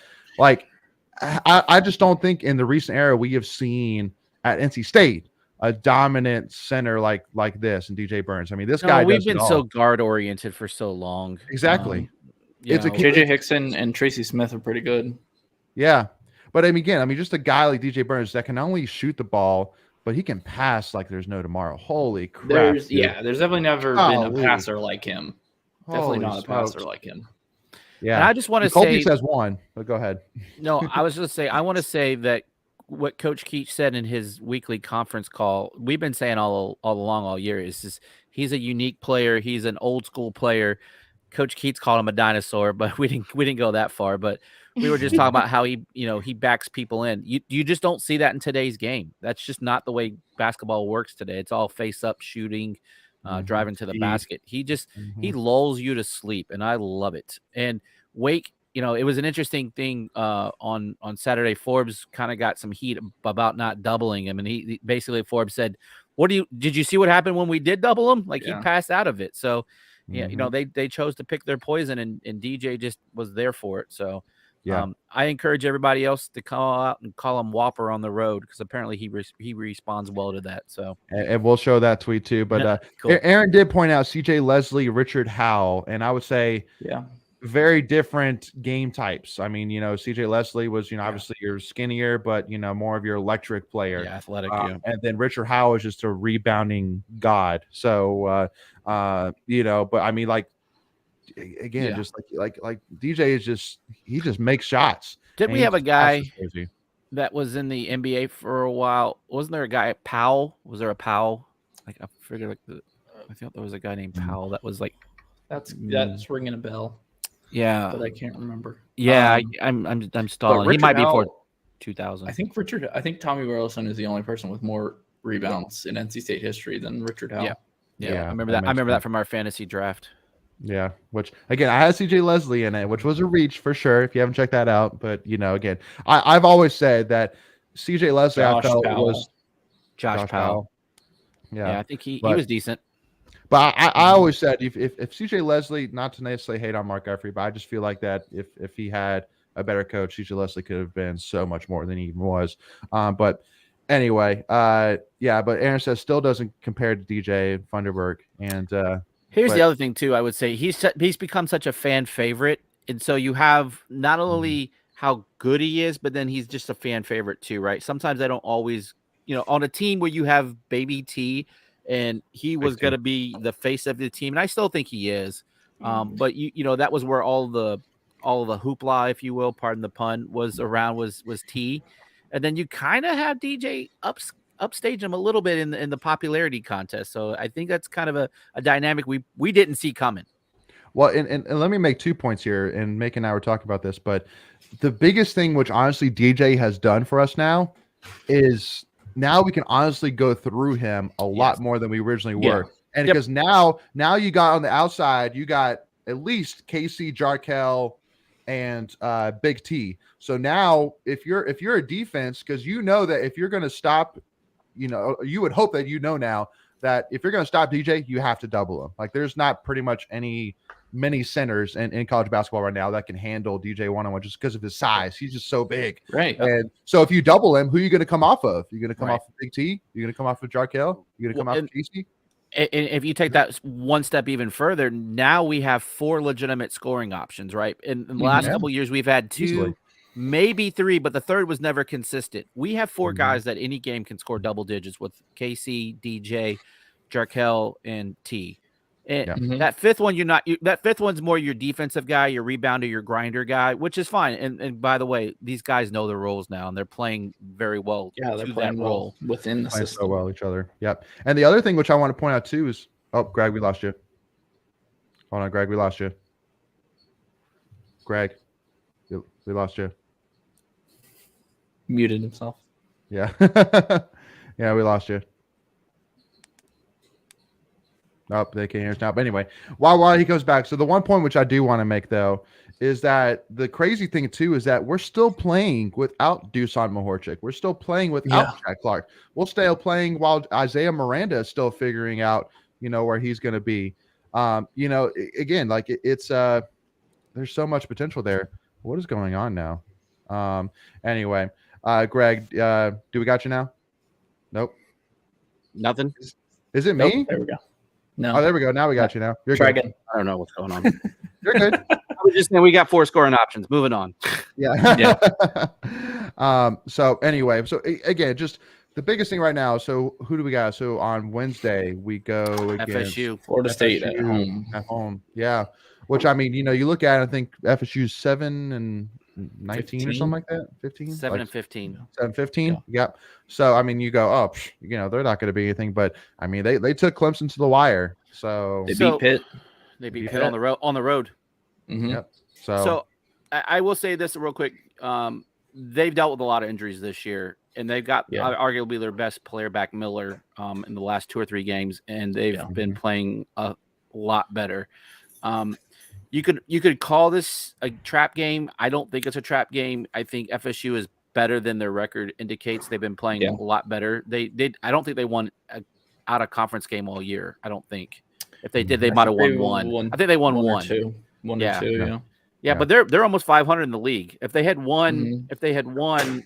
[SPEAKER 1] I just don't think in the recent era we have seen at NC State a dominant center like this in DJ Burns. I mean, this guy.
[SPEAKER 3] We've been so guard oriented for so long.
[SPEAKER 1] Exactly.
[SPEAKER 3] It's
[SPEAKER 4] JJ Hickson and Tracy Smith are pretty good.
[SPEAKER 1] Yeah. But just a guy like DJ Burns that can not only shoot the ball, but he can pass like there's no tomorrow. Holy crap.
[SPEAKER 4] There's definitely never been a passer like him. Definitely not a passer like him.
[SPEAKER 1] Yeah.
[SPEAKER 3] And I just want to
[SPEAKER 1] Colby
[SPEAKER 3] say
[SPEAKER 1] says one, but go ahead.
[SPEAKER 3] No, I was just say I want to say that what Coach Keach said in his weekly conference call, we've been saying all along all year, is just he's a unique player. He's an old school player. Coach Keats called him a dinosaur, but we didn't go that far. But we were just talking about how he backs people in. You just don't see that in today's game. That's just not the way basketball works today. It's all face up shooting, driving to the basket. He lulls you to sleep, and I love it. And Wake, it was an interesting thing on Saturday. Forbes kind of got some heat about not doubling him, and he basically Forbes said, did you see what happened when we did double him? He passed out of it. So. Yeah, they chose to pick their poison, and DJ just was there for it. So, I encourage everybody else to call out and call him Whopper on the road because apparently he responds well to that. So, and
[SPEAKER 1] we'll show that tweet too. But cool. Aaron did point out CJ Leslie, Richard Howell, and I would say, very different game types. I mean, CJ Leslie was, obviously you're skinnier, but more of your electric player,
[SPEAKER 3] athletic.
[SPEAKER 1] And then Richard Howell is just a rebounding god. So, but I mean, again, just like DJ is he just makes shots.
[SPEAKER 3] Did we have a guy that was in the NBA for a while? Wasn't there a guy Powell? Was there a Powell? I figured I thought there was a guy named Powell that was
[SPEAKER 4] that's ringing a bell.
[SPEAKER 3] Yeah,
[SPEAKER 4] but I can't remember.
[SPEAKER 3] Yeah, I'm stalling. He might be for 2000.
[SPEAKER 4] I think Tommy Burleson is the only person with more rebounds in NC State history than Richard Howell.
[SPEAKER 3] Yeah, I remember that. I remember that from our fantasy draft.
[SPEAKER 1] Yeah, which again, I had CJ Leslie in it, which was a reach for sure. If you haven't checked that out, but again, I've always said that CJ Leslie I felt was
[SPEAKER 3] Josh Powell.
[SPEAKER 1] Yeah,
[SPEAKER 3] I think he was decent.
[SPEAKER 1] But I always said if CJ Leslie, not to necessarily hate on Mark Guthrie, but I just feel like that if he had a better coach, CJ Leslie could have been so much more than he even was. But anyway, but Aaron says still doesn't compare to DJ Funderburg. And
[SPEAKER 3] here's the other thing too. I would say he's become such a fan favorite, and so you have not only how good he is, but then he's just a fan favorite too, right? Sometimes I don't always, on a team where you have Baby T. And he was going to be the face of the team, and I still think he is. But that was where all the hoopla, if you will, pardon the pun, was around was T, and then you kind of have DJ upstage him a little bit in the popularity contest. So I think that's kind of a dynamic we didn't see coming.
[SPEAKER 1] Well, and let me make 2 points here, and Mike and I were talking about this, but the biggest thing which honestly DJ has done for us now is. Now we can honestly go through him a lot more than we originally were. And because now you got on the outside, you got at least KC, Jarkel, and Big T. So now if you're a defense, because that if you're going to stop, you would hope that now that if you're going to stop DJ, you have to double him. There's not pretty much many centers in college basketball right now that can handle DJ one-on-one just because of his size. He's just so big.
[SPEAKER 4] Right.
[SPEAKER 1] And so if you double him, who are you going to come off of? You're going to come off of Big T? You're going to come off of Jarkel? You're going to come off of Casey?
[SPEAKER 3] And if you take that one step even further, now we have 4 legitimate scoring options, right? In the last couple of years, we've had 2, maybe 3, but the third was never consistent. We have 4 guys that any game can score double digits with KC, DJ, Jarkel, and T. And
[SPEAKER 4] Mhm.
[SPEAKER 3] that fifth one, that fifth one's more your defensive guy, your rebounder, your grinder guy, which is fine. And by the way, these guys know their roles now, and they're playing very well.
[SPEAKER 4] Yeah, they're
[SPEAKER 3] to
[SPEAKER 4] playing
[SPEAKER 3] that
[SPEAKER 4] well
[SPEAKER 3] role.
[SPEAKER 4] within the
[SPEAKER 1] Playing
[SPEAKER 4] system.
[SPEAKER 1] so well each other. Yep. And the other thing which I want to point out too is, Greg, we lost you. Hold on, Greg, we lost you. Greg, we lost you.
[SPEAKER 4] Muted himself.
[SPEAKER 1] Yeah. Yeah, we lost you. Nope, they can't hear us now. But anyway, while he goes back, so the one point which I do want to make though is that the crazy thing too is that we're still playing without Dusan Mahorchik. We're still playing without Jack Clark. We'll stay playing while Isaiah Miranda is still figuring out, where he's going to be. Again, like it's there's so much potential there. What is going on now? Anyway, Greg, do we got you now? Nope.
[SPEAKER 3] Nothing.
[SPEAKER 1] Is it me?
[SPEAKER 4] Nope, there we go. No.
[SPEAKER 1] Oh, there we go. Now we got you now. You're
[SPEAKER 4] Try
[SPEAKER 1] good.
[SPEAKER 4] again.
[SPEAKER 3] I don't know what's going on.
[SPEAKER 1] You're good.
[SPEAKER 3] I was just saying we got 4 scoring options. Moving on.
[SPEAKER 1] Yeah. So anyway, again, just the biggest thing right now. So who do we got? So on Wednesday we go against
[SPEAKER 3] FSU.
[SPEAKER 4] Florida State at
[SPEAKER 1] FSU
[SPEAKER 4] home.
[SPEAKER 1] At home. Yeah. Which I mean, you look at it, I think FSU's 7-19 or
[SPEAKER 4] 15?
[SPEAKER 1] something like that. 15?
[SPEAKER 3] 7 and 15.
[SPEAKER 1] 7-15. Yep. So I mean, you go, oh, they're not going to be anything, but I mean, they took Clemson to the wire. So
[SPEAKER 4] They beat Pitt.
[SPEAKER 3] They beat Pitt on the road.
[SPEAKER 4] Mm-hmm.
[SPEAKER 1] Yep.
[SPEAKER 3] So I will say this real quick. They've dealt with a lot of injuries this year, and they've got arguably their best player back, Miller, in the last 2 or 3 games, and they've been playing a lot better. You could call this a trap game. I don't think it's a trap game. I think FSU is better than their record indicates. They've been playing a lot better. I don't think they won out of conference game all year. I don't think. If they did, they might have won one. I think they won one.
[SPEAKER 4] One or two.
[SPEAKER 3] Yeah, but they're almost 500 in the league. If they had won,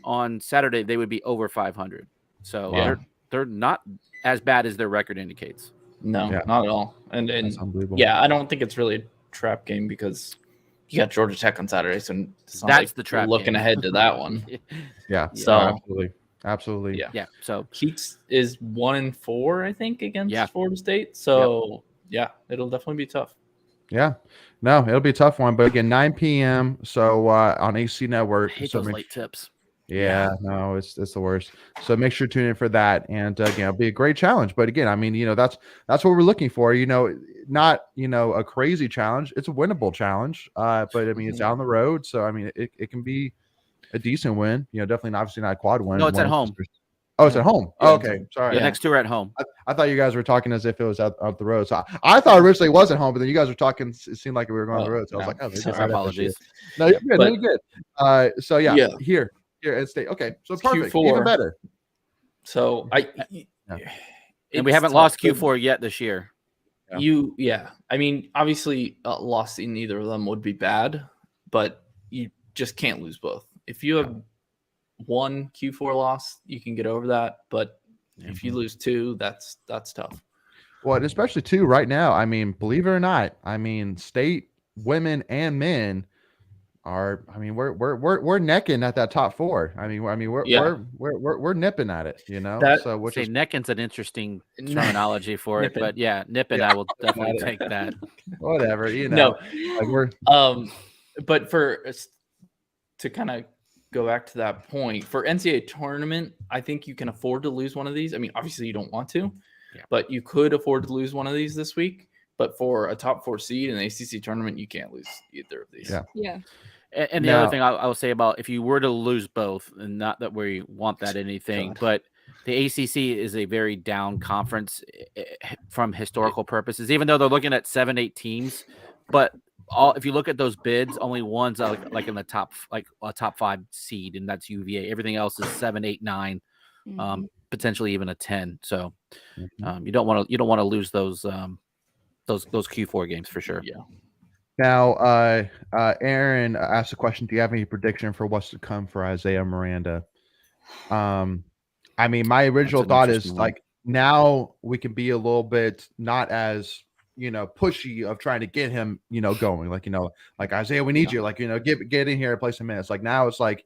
[SPEAKER 3] on Saturday, they would be over 500. So they're not as bad as their record indicates.
[SPEAKER 4] No, not at all. And
[SPEAKER 1] unbelievable.
[SPEAKER 4] I don't think it's really a trap game because you got Georgia Tech on Saturday, so it's not
[SPEAKER 3] that's the trap.
[SPEAKER 4] Looking ahead to that one.
[SPEAKER 1] Yeah.
[SPEAKER 4] So
[SPEAKER 1] absolutely.
[SPEAKER 3] Yeah. So
[SPEAKER 4] Keats is 1-4, I think, against Florida State. So it'll definitely be tough.
[SPEAKER 1] Yeah. No, it'll be a tough one. But again, 9 p.m. So on AC Network.
[SPEAKER 3] I hate
[SPEAKER 1] so
[SPEAKER 3] those late tips.
[SPEAKER 1] Yeah, no, it's the worst. So make sure to tune in for that. And again, it'll be a great challenge. But again, I mean, that's what we're looking for. Not a crazy challenge. It's a winnable challenge. But I mean, it's down the road. So I mean, it can be a decent win. Definitely, obviously not a quad win.
[SPEAKER 3] No, it's at home.
[SPEAKER 1] Oh, it's at home. Oh, okay, sorry.
[SPEAKER 3] The next 2 are at home.
[SPEAKER 1] I thought you guys were talking as if it was out the road. So I thought originally it was at home, but then you guys were talking. It seemed like we were going on the road. So I was like, oh,
[SPEAKER 3] my apologies.
[SPEAKER 1] No, you're good. You're good. So here at State. Okay, so perfect.
[SPEAKER 4] Q4.
[SPEAKER 1] Even better.
[SPEAKER 4] So
[SPEAKER 3] and we haven't lost Q4 yet this year.
[SPEAKER 4] I mean, obviously, loss in either of them would be bad, but you just can't lose both. If you have one Q4 loss, you can get over that. But if you lose 2, that's tough.
[SPEAKER 1] Well, and especially too right now. I mean, believe it or not, I mean, State women and men are. I mean, we're necking at that top 4. I mean, we're nipping at it.
[SPEAKER 3] Necking's an interesting terminology for it, but nipping, I will definitely take that.
[SPEAKER 1] Whatever,
[SPEAKER 4] But to kind of go back to that point for NCAA tournament, I think you can afford to lose one of these. I mean, obviously you don't want to, but you could afford to lose one of these this week. But for a top 4 seed in the ACC tournament, you can't lose either of these.
[SPEAKER 2] Yeah.
[SPEAKER 3] And the other thing I will say about if you were to lose both, and not that we want that anything, but the ACC is a very down conference from historical purposes, even though they're looking at 7-8 teams. But if you look at those bids, only one's like in the top, like a top 5 seed, and that's UVA. Everything else is 7, 8, 9, potentially even a 10. So you don't want to lose those Q4 games for sure.
[SPEAKER 1] Yeah. Now, Aaron asked a question. Do you have any prediction for what's to come for Isaiah Miranda? I mean, my original thought is like now we can be a little bit not as pushy of trying to get him, going. Like Isaiah, we need you. Like get in here and play some minutes. Like now it's like,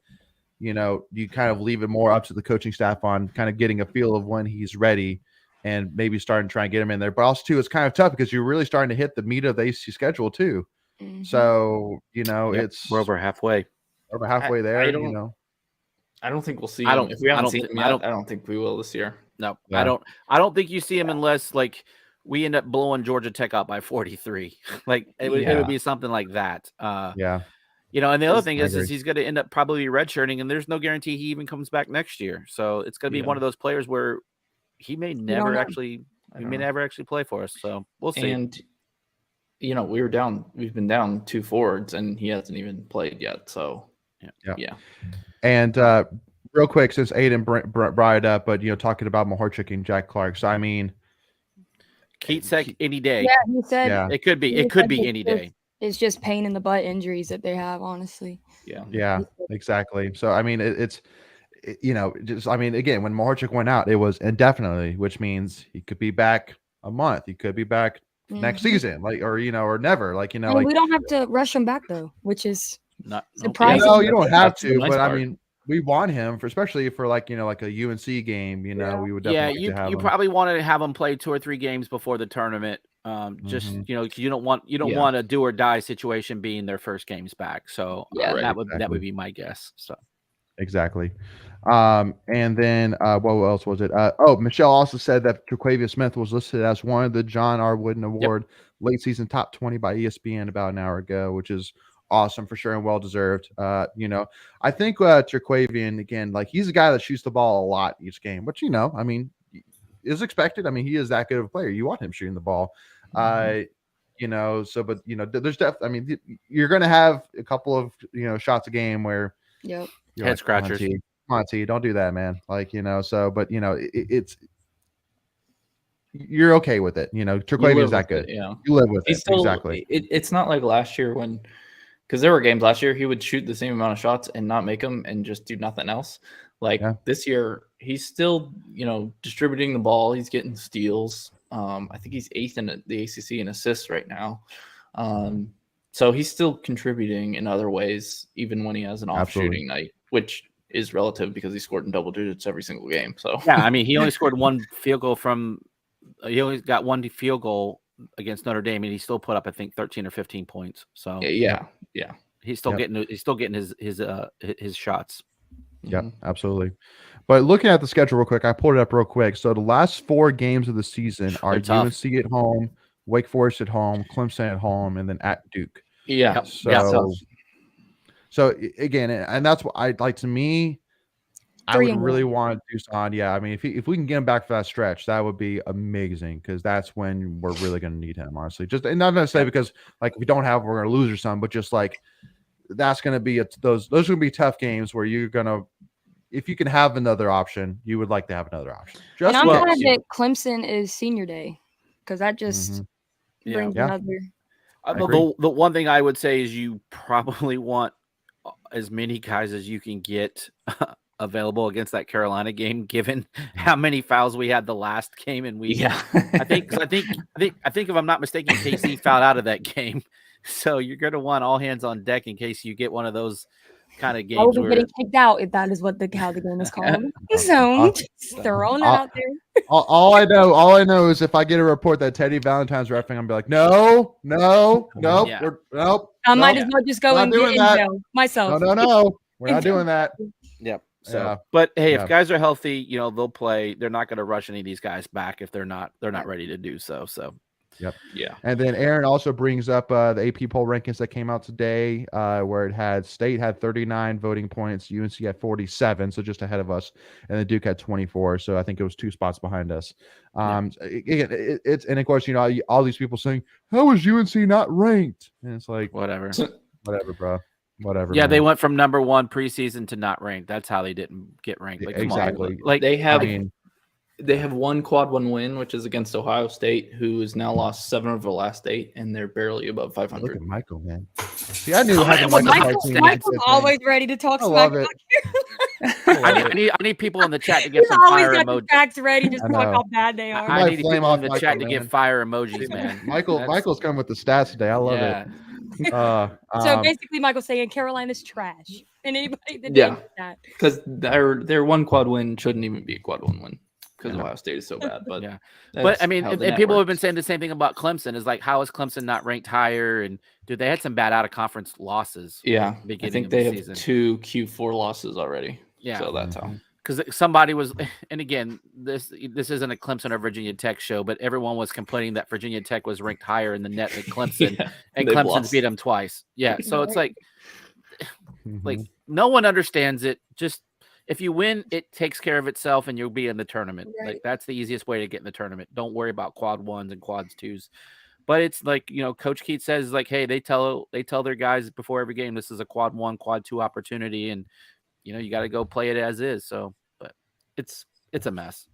[SPEAKER 1] you kind of leave it more up to the coaching staff on kind of getting a feel of when he's ready. and maybe starting to try and get him in there. But also too, it's kind of tough because you're really starting to hit the meat of the ACC schedule too.
[SPEAKER 2] Mhm.
[SPEAKER 1] So
[SPEAKER 3] We're over halfway.
[SPEAKER 1] there.
[SPEAKER 4] I don't think we'll see him. If we haven't seen him yet, I don't think we will this year.
[SPEAKER 3] No,
[SPEAKER 1] Yeah.
[SPEAKER 3] I don't think you see him unless like we end up blowing Georgia Tech out by 43. Like it would be something like that.
[SPEAKER 1] Yeah.
[SPEAKER 3] And the other thing
[SPEAKER 1] I
[SPEAKER 3] is
[SPEAKER 1] agree.
[SPEAKER 3] he's going to end up probably redshirting, and there's no guarantee he even comes back next year. So it's going to be one of those players where he may never actually play for us. So we'll see.
[SPEAKER 4] And we've been down 2 forwards, and he hasn't even played yet. So yeah.
[SPEAKER 1] And real quick, since Aiden brought it up, but talking about Mahorchik and Jack Clark. So I mean,
[SPEAKER 3] Keith said any day.
[SPEAKER 2] Yeah, he said
[SPEAKER 3] it could be. It could be any day.
[SPEAKER 2] It's just pain in the butt injuries that they have, honestly.
[SPEAKER 1] Yeah, exactly. So I mean, it's again, when Mahorchik went out, it was indefinitely, which means he could be back a month. He could be back next season, or never.
[SPEAKER 2] And we don't have to rush him back though, which is
[SPEAKER 3] not
[SPEAKER 2] surprising.
[SPEAKER 1] No, you don't have to,
[SPEAKER 4] nice
[SPEAKER 1] but
[SPEAKER 4] part.
[SPEAKER 1] I mean, we want him especially for like a UNC game. We would definitely like to have
[SPEAKER 3] you
[SPEAKER 1] him.
[SPEAKER 3] probably want to have him play 2 or 3 games before the tournament. Just 'cause you don't want a do or die situation being their first games back. So that would be my guess. So
[SPEAKER 1] exactly. And then what else was it? Michelle also said that Traquavia Smith was listed as one of the John R. Wooden Award late season top 20 by ESPN about an hour ago, which is awesome for sure and well deserved. I think Traquavian, again, he's a guy that shoots the ball a lot each game, which I mean is expected. I mean, he is that good of a player. You want him shooting the ball. There's I mean, you're gonna have a couple of shots a game where
[SPEAKER 3] head scratchers.
[SPEAKER 1] Come on, T, don't do that, man. It's you're okay with it. Traquavian's that good.
[SPEAKER 4] Yeah,
[SPEAKER 1] you live with it.
[SPEAKER 4] Exactly. It's not like last year because there were games last year he would shoot the same amount of shots and not make them and just do nothing else. This year, he's still, distributing the ball. He's getting steals. I think he's 8th in the ACC in assists right now. So he's still contributing in other ways, even when he has an off shooting night, which is relative because he scored in double digits every single game. So
[SPEAKER 3] yeah, I mean, he only scored 1 field goal he only got 1 field goal against Notre Dame, and he still put up, I think, 13 or 15 points. So
[SPEAKER 4] yeah,
[SPEAKER 3] he's still getting his shots.
[SPEAKER 1] Yeah, absolutely. But looking at the schedule real quick, I pulled it up real quick. So the last 4 games of the season are UNC at home, Wake Forest at home, Clemson at home, and then at Duke.
[SPEAKER 4] Yeah.
[SPEAKER 1] So again, and that's what I'd like to me. I would really want Tucson. Yeah, I mean, if we can get him back for that stretch, that would be amazing because that's when we're really going to need him, honestly. Just and not necessarily because if we don't have, we're going to lose or something, but just that's going to be those are going to be tough games where you're going to, if you can have another option, you would like to have another option.
[SPEAKER 2] And I'm glad that Clemson is senior day because that just brings another.
[SPEAKER 3] The one thing I would say is you probably want as many guys as you can get available against that Carolina game, given how many fouls we had the last game, and I think if I'm not mistaken, KC fouled out of that game. So you're going to want all hands on deck in case you get one of those kind of games.
[SPEAKER 2] I will be getting kicked out if that is how the game is called. So just throwing that out there.
[SPEAKER 1] All I know is if I get a report that Teddy Valentine's refereeing, I'm be like, nope.
[SPEAKER 2] I might as well just go and get in jail myself.
[SPEAKER 1] No, we're not doing that.
[SPEAKER 3] Yep. So, but hey, if guys are healthy, they'll play. They're not going to rush any of these guys back if they're not ready to do so. So.
[SPEAKER 1] Yep.
[SPEAKER 4] Yeah.
[SPEAKER 1] And then Aaron also brings up the AP poll rankings that came out today, where it had State had 39 voting points, UNC had 47, so just ahead of us, and then Duke had 24. So I think it was 2 spots behind us. Again, it's and of course all these people saying, "How is UNC not ranked?" And it's like whatever, bro. Whatever.
[SPEAKER 3] Yeah, man. They went from number 1 preseason to not ranked. That's how they didn't get ranked.
[SPEAKER 1] Exactly.
[SPEAKER 4] They have 1 quad 1 win, which is against Ohio State, who has now lost 7 of the last 8, and they're barely above 500.
[SPEAKER 1] Look at Michael, man. See, I knew Michael's
[SPEAKER 2] always ready to talk smack.
[SPEAKER 3] I need people in the chat to get some fire emojis.
[SPEAKER 2] Facts ready to talk how bad they are.
[SPEAKER 3] I need people in the chat to give fire emojis, man.
[SPEAKER 1] Michael's coming with the stats today. I love it.
[SPEAKER 2] So basically, Michael's saying Carolina's trash, and anybody that that
[SPEAKER 4] because their 1 quad win shouldn't even be a quad 1 win. because Ohio State is so bad. But
[SPEAKER 3] yeah, but I mean,
[SPEAKER 4] how
[SPEAKER 3] and
[SPEAKER 4] the net
[SPEAKER 3] people have been
[SPEAKER 4] works.
[SPEAKER 3] saying the same thing about Clemson. Is like, how is Clemson not ranked higher? And dude, they had some bad out of conference losses.
[SPEAKER 4] Yeah,
[SPEAKER 3] at the
[SPEAKER 4] I
[SPEAKER 3] beginning
[SPEAKER 4] think
[SPEAKER 3] of
[SPEAKER 4] they
[SPEAKER 3] the
[SPEAKER 4] have
[SPEAKER 3] season.
[SPEAKER 4] 2 Q4 losses already.
[SPEAKER 3] Yeah,
[SPEAKER 4] so that's how.
[SPEAKER 3] Because somebody was, and again, this isn't a Clemson or Virginia Tech show, but everyone was complaining that Virginia Tech was ranked higher in the net than Clemson, and
[SPEAKER 4] they've
[SPEAKER 3] Clemson's
[SPEAKER 4] lost.
[SPEAKER 3] beat them twice. Yeah, so it's like
[SPEAKER 1] Mhm.
[SPEAKER 3] no one understands it. Just if you win, it takes care of itself, and you'll be in the tournament.
[SPEAKER 2] Right.
[SPEAKER 3] Like that's the easiest way to get in the tournament. Don't worry about quad ones and quads twos. But it's like, Coach Keith says, like, hey, they tell their guys before every game, this is a quad 1, quad 2 opportunity, and you got to go play it as is. So, but it's a mess.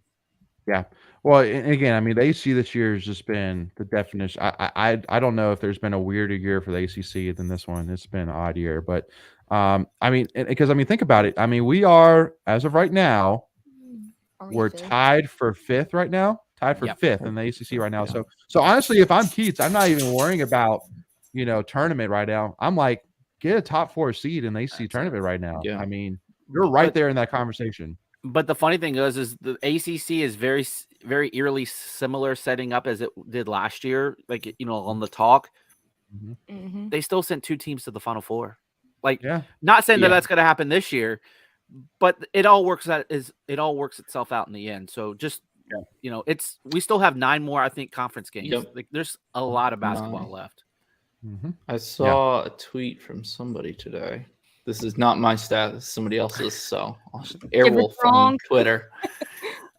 [SPEAKER 1] Yeah. Well, and again, I mean, the ACC this year has just been the definition. I don't know if there's been a weirder year for the ACC than this one. It's been an odd year, but I mean, because think about it. I mean, we are, as of right now, we're tied for 5th right now. Tied for 5th in the ACC right now.
[SPEAKER 4] Yeah.
[SPEAKER 1] So honestly, if I'm Keats, I'm not even worrying about tournament right now. I'm like, get a top 4 seed in the ACC tournament right now.
[SPEAKER 4] Yeah.
[SPEAKER 1] I mean, you're right there in that conversation.
[SPEAKER 3] But the funny thing is the ACC is very, very eerily similar setting up as it did last year. Like, on the talk, they still sent 2 teams to the Final Four. Like, not saying that that's going to happen this year, but it all works itself out in the end. So just, we still have 9 more, I think, conference games.
[SPEAKER 4] Yep.
[SPEAKER 3] Like, there's a lot of basketball left.
[SPEAKER 4] I saw a tweet from somebody today. This is not my stat. This is somebody else's. So Airwolf on Twitter.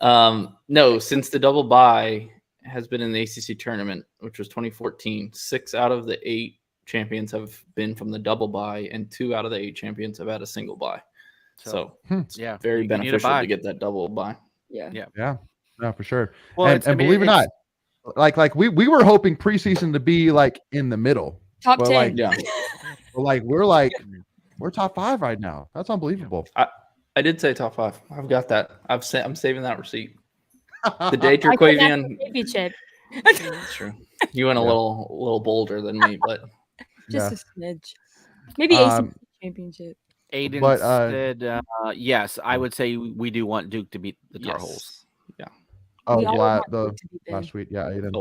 [SPEAKER 4] No, since the double bye has been in the ACC tournament, which was 2014, 6 out of the 8 champions have been from the double bye, and 2 out of the 8 champions have had a single bye. So it's very beneficial to get that double bye.
[SPEAKER 1] Yeah, no, for sure.
[SPEAKER 3] Well,
[SPEAKER 1] and believe it or not, like we were hoping preseason to be like in the middle,
[SPEAKER 2] top 10.
[SPEAKER 1] We're top 5 right now. That's unbelievable.
[SPEAKER 4] I did say top 5. I've got that. I'm saving that receipt. The day Turquavian
[SPEAKER 2] championship.
[SPEAKER 4] That's true. You went a little bolder than me, but
[SPEAKER 2] just a smidge. Maybe ACC championship.
[SPEAKER 3] Aiden said, yes, I would say we do want Duke to beat the Tar Heels.
[SPEAKER 4] Yeah.
[SPEAKER 1] Oh, last week. Yeah. Aiden,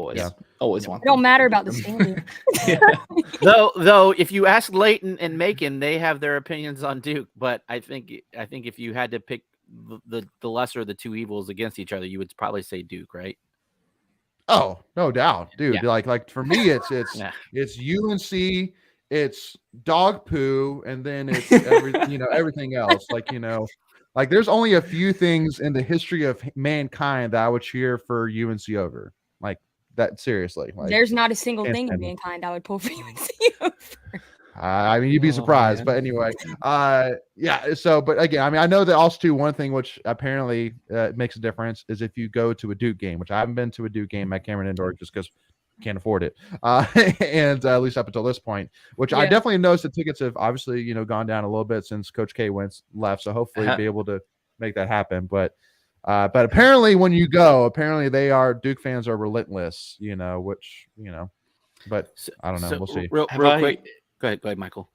[SPEAKER 4] Always want.
[SPEAKER 2] It don't matter about the standing.
[SPEAKER 3] Though, if you ask Leighton and Macon, they have their opinions on Duke. But I think if you had to pick the lesser of the 2 evils against each other, you would probably say Duke, right?
[SPEAKER 1] Oh, no doubt, dude. Like for me, it's UNC, it's dog poo, and then it's everything else. Like there's only a few things in the history of mankind that I would cheer for UNC over. Like that, seriously. Like,
[SPEAKER 2] there's not a single thing in mankind I would pull for UNC over.
[SPEAKER 1] I mean, you'd be surprised, but anyway, So, but again, I mean, I know that also too, one thing which apparently makes a difference is if you go to a Duke game, which I haven't been to a Duke game at Cameron Indoor just because can't afford it, and at least up until this point, which I definitely noticed the tickets have obviously gone down a little bit since Coach K left, so hopefully be able to make that happen. But apparently when you go, Duke fans are relentless, which but I don't know, we'll see.
[SPEAKER 3] Real quick. Go ahead, Michael.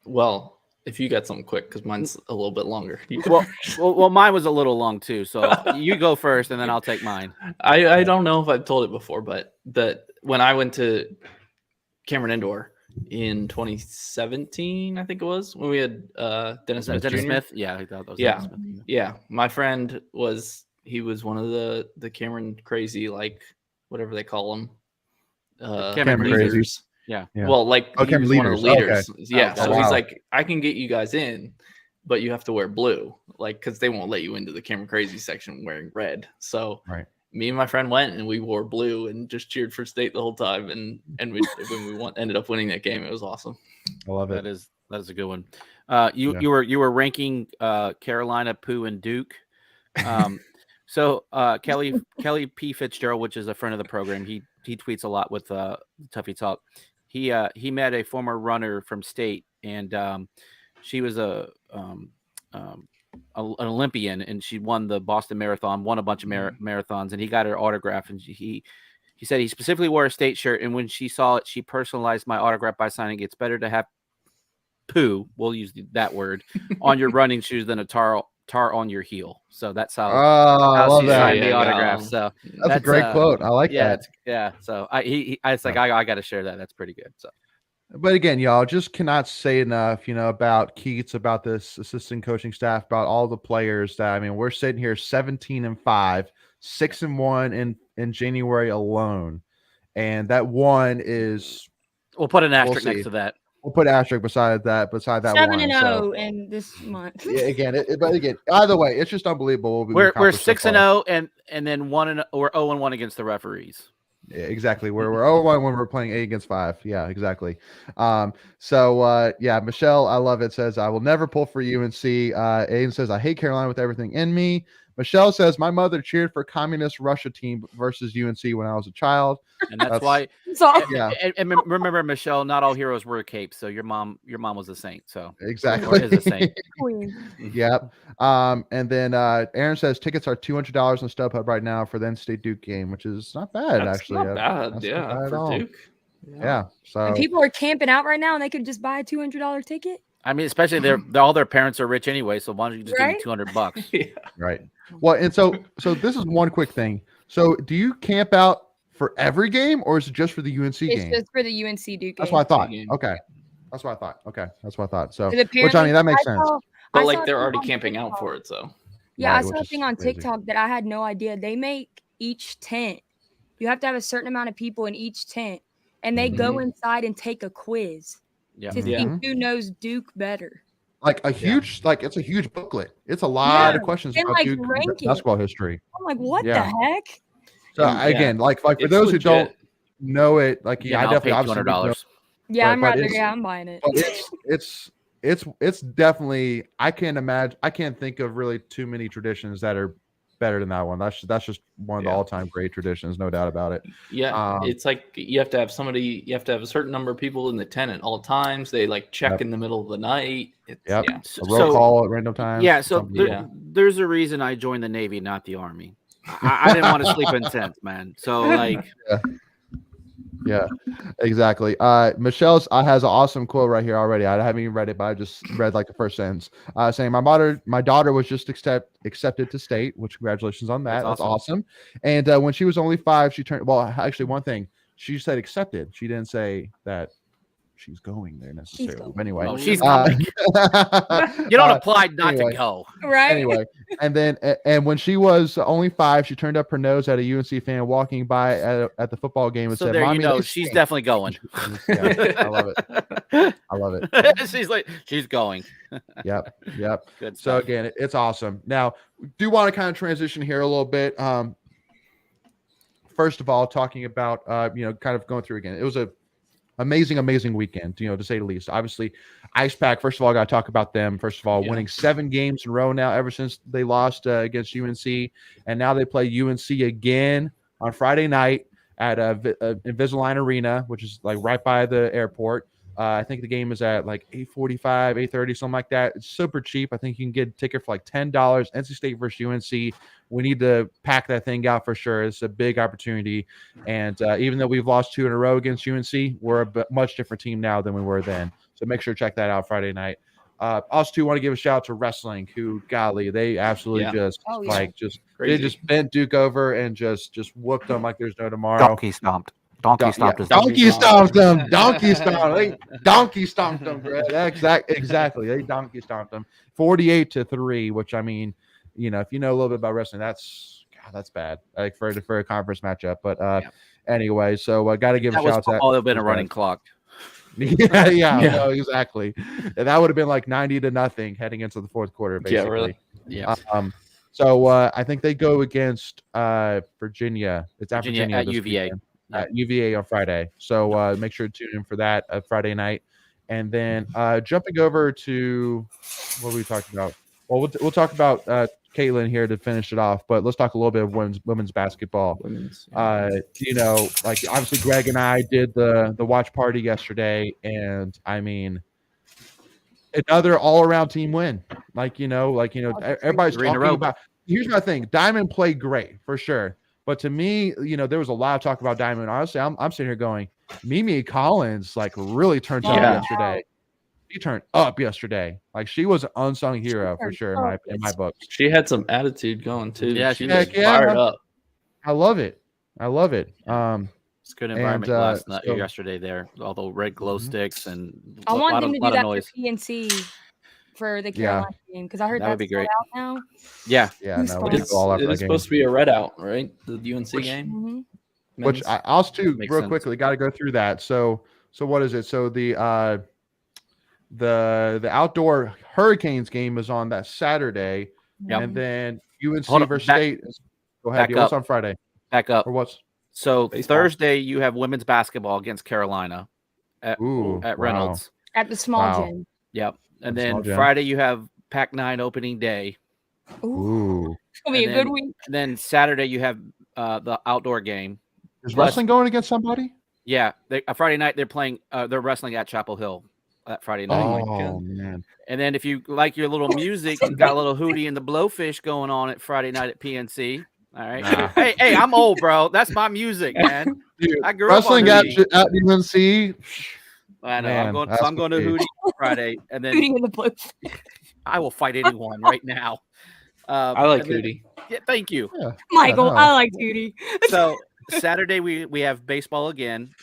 [SPEAKER 4] Well, if you got something quick, because mine's a little bit longer.
[SPEAKER 3] Well, mine was a little long too. So you go first, and then I'll take mine.
[SPEAKER 4] I don't know if I've told it before, but when I went to Cameron Indoor in 2017, I think it was, when we had Dennis Smith.
[SPEAKER 3] Dennis Smith? Yeah, I thought that was Dennis Smith.
[SPEAKER 4] Yeah. My friend was one of the Cameron crazy, like whatever they call them.
[SPEAKER 3] Cameron
[SPEAKER 1] Crazies.
[SPEAKER 3] Yeah.
[SPEAKER 4] Well, like he was one of the leaders. Okay. Yeah.
[SPEAKER 1] Oh,
[SPEAKER 4] so he's like, I can get you guys in, but you have to wear blue, like, because they won't let you into the Cameron Crazy section wearing red. So me and my friend went and we wore blue and just cheered for State the whole time. And when we ended up winning that game, it was awesome.
[SPEAKER 1] I love it.
[SPEAKER 3] That is a good one. You were ranking Carolina, Pooh, and Duke. So Kelly P. Fitzgerald, which is a friend of the program, he tweets a lot with Tuffy Talk. He met a former runner from State, and she was an Olympian, and she won the Boston Marathon, won a bunch of marathons, and he got her autograph. And he said he specifically wore a State shirt, and when she saw it, she personalized my autograph by signing, "It's better to have poo," we'll use that word, on your running shoes than a Tar tar on your heel. So that's how,
[SPEAKER 1] I love
[SPEAKER 3] she
[SPEAKER 1] that.
[SPEAKER 3] signed the autograph. So
[SPEAKER 1] That's a great quote. I like that.
[SPEAKER 3] So I got to share that. That's pretty good. So.
[SPEAKER 1] But again, y'all just cannot say enough, about Keats, about this assistant coaching staff, about all the players that, we're sitting here 17-5, 6-1 in January alone. And that one is,
[SPEAKER 3] we'll put an asterisk next to that.
[SPEAKER 1] We'll put asterisk beside that
[SPEAKER 2] 7-0 in this month.
[SPEAKER 1] Yeah, but again, either way, it's just unbelievable.
[SPEAKER 3] We're 6-0 and then 1-0 or 0-1 against the referees.
[SPEAKER 1] Yeah, exactly. We're 0-1 when we're playing 8 against 5. Yeah, exactly. Michelle, I love it, says, I will never pull for UNC. Aiden says, I hate Carolina with everything in me. Michelle says, my mother cheered for communist Russia team versus UNC when I was a child.
[SPEAKER 3] And that's why.
[SPEAKER 1] Yeah.
[SPEAKER 3] And remember, Michelle, not all heroes wear capes. So your mom was a saint. So
[SPEAKER 1] exactly.
[SPEAKER 3] Or is a saint.
[SPEAKER 1] Yep. And then Aaron says tickets are $200 on StubHub right now for the NC Duke game, which is not bad.
[SPEAKER 4] That's
[SPEAKER 1] actually.
[SPEAKER 4] Not bad.
[SPEAKER 1] That's
[SPEAKER 4] yeah,
[SPEAKER 1] not bad
[SPEAKER 4] for Duke.
[SPEAKER 1] Yeah. So
[SPEAKER 2] and people are camping out right now, and they could just buy a $200 ticket.
[SPEAKER 3] Especially all their parents are rich anyway. So why don't you just give them $200?
[SPEAKER 4] Yeah.
[SPEAKER 1] Right. Well, and so this is one quick thing. So do you camp out for every game, or is it just for the UNC game?
[SPEAKER 2] It's just for the UNC Duke game.
[SPEAKER 1] That's what I thought. Okay. That's what I thought. Okay. That's what I thought. So,
[SPEAKER 2] which
[SPEAKER 1] that makes sense.
[SPEAKER 4] But they're already camping out for it, so.
[SPEAKER 2] Yeah,
[SPEAKER 1] Right,
[SPEAKER 2] I saw a thing on TikTok that I had no idea. They make each tent. You have to have a certain amount of people in each tent, and they go inside and take a quiz to see who knows Duke better.
[SPEAKER 1] Like a huge, it's a huge booklet. It's a lot of questions about Duke basketball history.
[SPEAKER 2] I'm like, what the heck?
[SPEAKER 1] So again, for those who don't know it, I definitely
[SPEAKER 3] $200.
[SPEAKER 2] Yeah, I'm buying it.
[SPEAKER 1] But it's definitely, I can't think of really too many traditions that are better than that one. That's just one of the all-time great traditions, no doubt about it.
[SPEAKER 4] Yeah, it's like you have to have a certain number of people in the tent at all times. They check in the middle of the night.
[SPEAKER 1] A roll call at random times.
[SPEAKER 3] Yeah, so there's a reason I joined the Navy, not the Army. I didn't want to sleep in tents, man. So
[SPEAKER 1] Yeah, exactly. Michelle has an awesome quote right here already. I haven't even read it, but I just read the first sentence, saying, my daughter was just accepted to state, which congratulations on that. That's awesome. And when she was only 5, she turned, actually one thing, she said accepted. She didn't say that she's going there necessarily. But anyway,
[SPEAKER 3] she's going. You don't apply not to go,
[SPEAKER 2] right?
[SPEAKER 1] Anyway, and when she was only 5, she turned up her nose at a UNC fan walking by at the football game and said,
[SPEAKER 3] there
[SPEAKER 1] "Mommy,
[SPEAKER 3] she's definitely going."
[SPEAKER 1] I love it.
[SPEAKER 3] She's she's going.
[SPEAKER 1] Yep.
[SPEAKER 3] Good stuff.
[SPEAKER 1] So again, it's awesome. Now, we do want to kind of transition here a little bit. First of all, talking about kind of going through again. It was a amazing weekend, to say the least. Obviously, Ice Pack, first of all, I got to talk about them. First of all, winning 7 games in a row now ever since they lost against UNC. And now they play UNC again on Friday night at Invisalign Arena, which is right by the airport. I think the game is at $8:45, $8:30, something like that. It's super cheap. I think you can get a ticket for $10. NC State versus UNC. We need to pack that thing out for sure. It's a big opportunity. And even though we've lost 2 in a row against UNC, we're a much different team now than we were then. So make sure to check that out Friday night. Also, too, want to give a shout out to wrestling, who, golly, they absolutely they just bent Duke over and just whooped them like there's no tomorrow.
[SPEAKER 3] Donkey stomped. Donkey stomped
[SPEAKER 1] them. Donkey stomped them, Brad. Exactly. They donkey stomped them 48-3, which if you know a little bit about wrestling, that's bad. For a conference matchup. But anyway, so I got to give a shout out to that.
[SPEAKER 3] It would have been a running clock.
[SPEAKER 1] No, exactly. And that would have been 90-0 heading into the fourth quarter, basically.
[SPEAKER 4] Yeah, really.
[SPEAKER 3] Yeah.
[SPEAKER 1] So I think they go against Virginia. It's at Virginia
[SPEAKER 3] at UVA.
[SPEAKER 1] Weekend. At UVA on Friday. So make sure to tune in for that Friday night. And then jumping over to what were we talking about? Well, we'll talk about Caitlin here to finish it off, but let's talk a little bit of women's basketball. Obviously Greg and I did the watch party yesterday, and another all-around team win. Everybody's talking about. Here's my thing: Diamond played great for sure. But to me, there was a lot of talk about Diamond. Honestly, I'm sitting here going, Mimi Collins really turned up yesterday. she turned up yesterday. Like she was an unsung hero for sure in my books.
[SPEAKER 4] She had some attitude going too.
[SPEAKER 3] Yeah,
[SPEAKER 4] she
[SPEAKER 3] she
[SPEAKER 4] was
[SPEAKER 3] did.
[SPEAKER 4] fired up.
[SPEAKER 1] I love it.
[SPEAKER 3] It's good environment last night,
[SPEAKER 1] so-
[SPEAKER 3] yesterday there. All the red glow sticks and
[SPEAKER 2] I want them to do
[SPEAKER 3] lot of
[SPEAKER 2] that
[SPEAKER 3] noise.
[SPEAKER 2] for PNC for the Carolina game because I heard
[SPEAKER 3] That would
[SPEAKER 2] that's
[SPEAKER 3] be great.
[SPEAKER 2] sold out now.
[SPEAKER 3] Yeah,
[SPEAKER 1] Yeah, no, we
[SPEAKER 2] But
[SPEAKER 1] could
[SPEAKER 4] It's,
[SPEAKER 1] go all out
[SPEAKER 4] it
[SPEAKER 1] for that
[SPEAKER 4] is
[SPEAKER 1] game.
[SPEAKER 4] supposed to be a red out, right? The UNC game.
[SPEAKER 2] Mhm.
[SPEAKER 1] Which
[SPEAKER 4] Men's.
[SPEAKER 1] I'll too
[SPEAKER 3] Makes
[SPEAKER 1] real
[SPEAKER 3] sense.
[SPEAKER 1] quickly. Got to go through that. So what is it? So the outdoor Hurricanes game is on that Saturday,
[SPEAKER 3] Yep.
[SPEAKER 1] and then UNC
[SPEAKER 3] Hold on,
[SPEAKER 1] versus
[SPEAKER 3] back-
[SPEAKER 1] State. Go ahead.
[SPEAKER 3] back
[SPEAKER 1] Yeah, what's
[SPEAKER 3] up.
[SPEAKER 1] on Friday
[SPEAKER 3] back up.
[SPEAKER 1] or what's?
[SPEAKER 3] So
[SPEAKER 4] Baseball.
[SPEAKER 3] Thursday you have women's basketball against Carolina at
[SPEAKER 1] Ooh,
[SPEAKER 3] Reynolds.
[SPEAKER 2] At the small
[SPEAKER 1] Wow.
[SPEAKER 2] gym.
[SPEAKER 3] Yep. And
[SPEAKER 1] That's small
[SPEAKER 3] then
[SPEAKER 1] gym.
[SPEAKER 3] Friday you have Pac-9 opening day.
[SPEAKER 2] Ooh.
[SPEAKER 1] Ooh,
[SPEAKER 2] It's gonna be a
[SPEAKER 3] And
[SPEAKER 2] good
[SPEAKER 3] then-
[SPEAKER 2] week.
[SPEAKER 3] And then Saturday you have the outdoor game.
[SPEAKER 1] is
[SPEAKER 3] Plus-
[SPEAKER 1] wrestling going against somebody?
[SPEAKER 3] Yeah, Friday night they're playing. They're wrestling at Chapel Hill that Friday night.
[SPEAKER 4] my
[SPEAKER 1] Oh
[SPEAKER 4] God.
[SPEAKER 1] man,
[SPEAKER 3] And then if you like your little music, you got a little Hootie and the Blowfish going on at Friday night at PNC. All right.
[SPEAKER 1] Nah.
[SPEAKER 3] Hey, I'm old, bro. That's my music, man.
[SPEAKER 1] dude,
[SPEAKER 3] I grew up on
[SPEAKER 1] wrestling at
[SPEAKER 3] Hootie.
[SPEAKER 1] UNC.
[SPEAKER 3] I know.
[SPEAKER 1] Man,
[SPEAKER 3] I'm going.
[SPEAKER 1] that's
[SPEAKER 3] So I'm going to
[SPEAKER 1] gonna be-
[SPEAKER 3] Hootie Friday, and then
[SPEAKER 2] Shooting in the blue.
[SPEAKER 3] I will fight anyone right now.
[SPEAKER 4] I like
[SPEAKER 3] and then-
[SPEAKER 4] Hootie.
[SPEAKER 3] Yeah, thank you.
[SPEAKER 2] Michael,
[SPEAKER 1] know.
[SPEAKER 2] I like Judy.
[SPEAKER 3] So Saturday we have baseball again,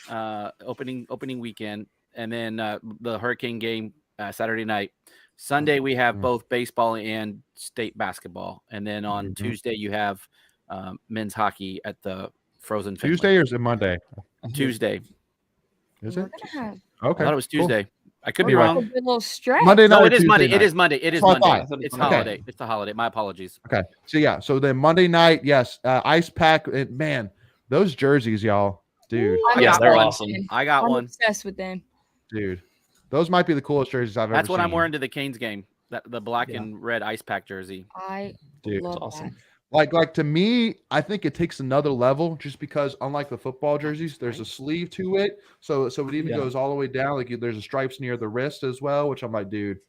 [SPEAKER 3] opening weekend, and then the Hurricane game Saturday night. Sunday we have both baseball and state basketball, and then on
[SPEAKER 1] Mhm.
[SPEAKER 3] Tuesday you have men's hockey at the Frozen Finley.
[SPEAKER 1] Tuesday or is it Monday?
[SPEAKER 3] Tuesday.
[SPEAKER 1] Is
[SPEAKER 2] We're
[SPEAKER 1] it?
[SPEAKER 2] gonna have
[SPEAKER 1] Okay.
[SPEAKER 3] I thought it was
[SPEAKER 1] cool.
[SPEAKER 3] Tuesday. I could be
[SPEAKER 1] Anyway.
[SPEAKER 2] a
[SPEAKER 3] wrong.
[SPEAKER 2] good little stretch.
[SPEAKER 1] Monday night.
[SPEAKER 3] No,
[SPEAKER 1] or
[SPEAKER 3] it is
[SPEAKER 1] Tuesday
[SPEAKER 3] Monday.
[SPEAKER 1] night?
[SPEAKER 3] It is Monday. It is
[SPEAKER 1] That's what I
[SPEAKER 3] Monday.
[SPEAKER 1] thought.
[SPEAKER 3] It's
[SPEAKER 4] Okay.
[SPEAKER 3] holiday. It's a holiday. My apologies.
[SPEAKER 1] Okay. So yeah. So then Monday night, yes, ice pack. Man, those jerseys, y'all, dude,
[SPEAKER 2] I'm
[SPEAKER 4] Yeah,
[SPEAKER 3] got
[SPEAKER 4] they're
[SPEAKER 3] one.
[SPEAKER 4] awesome.
[SPEAKER 3] I got
[SPEAKER 2] I'm
[SPEAKER 3] one.
[SPEAKER 2] obsessed with them.
[SPEAKER 1] dude, those might be the coolest jerseys I've ever
[SPEAKER 3] That's
[SPEAKER 1] seen.
[SPEAKER 3] what I'm wearing to the Canes game. The black
[SPEAKER 4] Yeah.
[SPEAKER 3] and red ice pack jersey.
[SPEAKER 2] I
[SPEAKER 1] Dude,
[SPEAKER 2] love
[SPEAKER 4] It's awesome.
[SPEAKER 2] that.
[SPEAKER 1] Like to me, I think it takes another level just because unlike the football jerseys, there's a sleeve to it. So it even
[SPEAKER 4] Yeah.
[SPEAKER 1] goes all the way down. Like there's a stripes near the wrist as well, which I'm like, dude,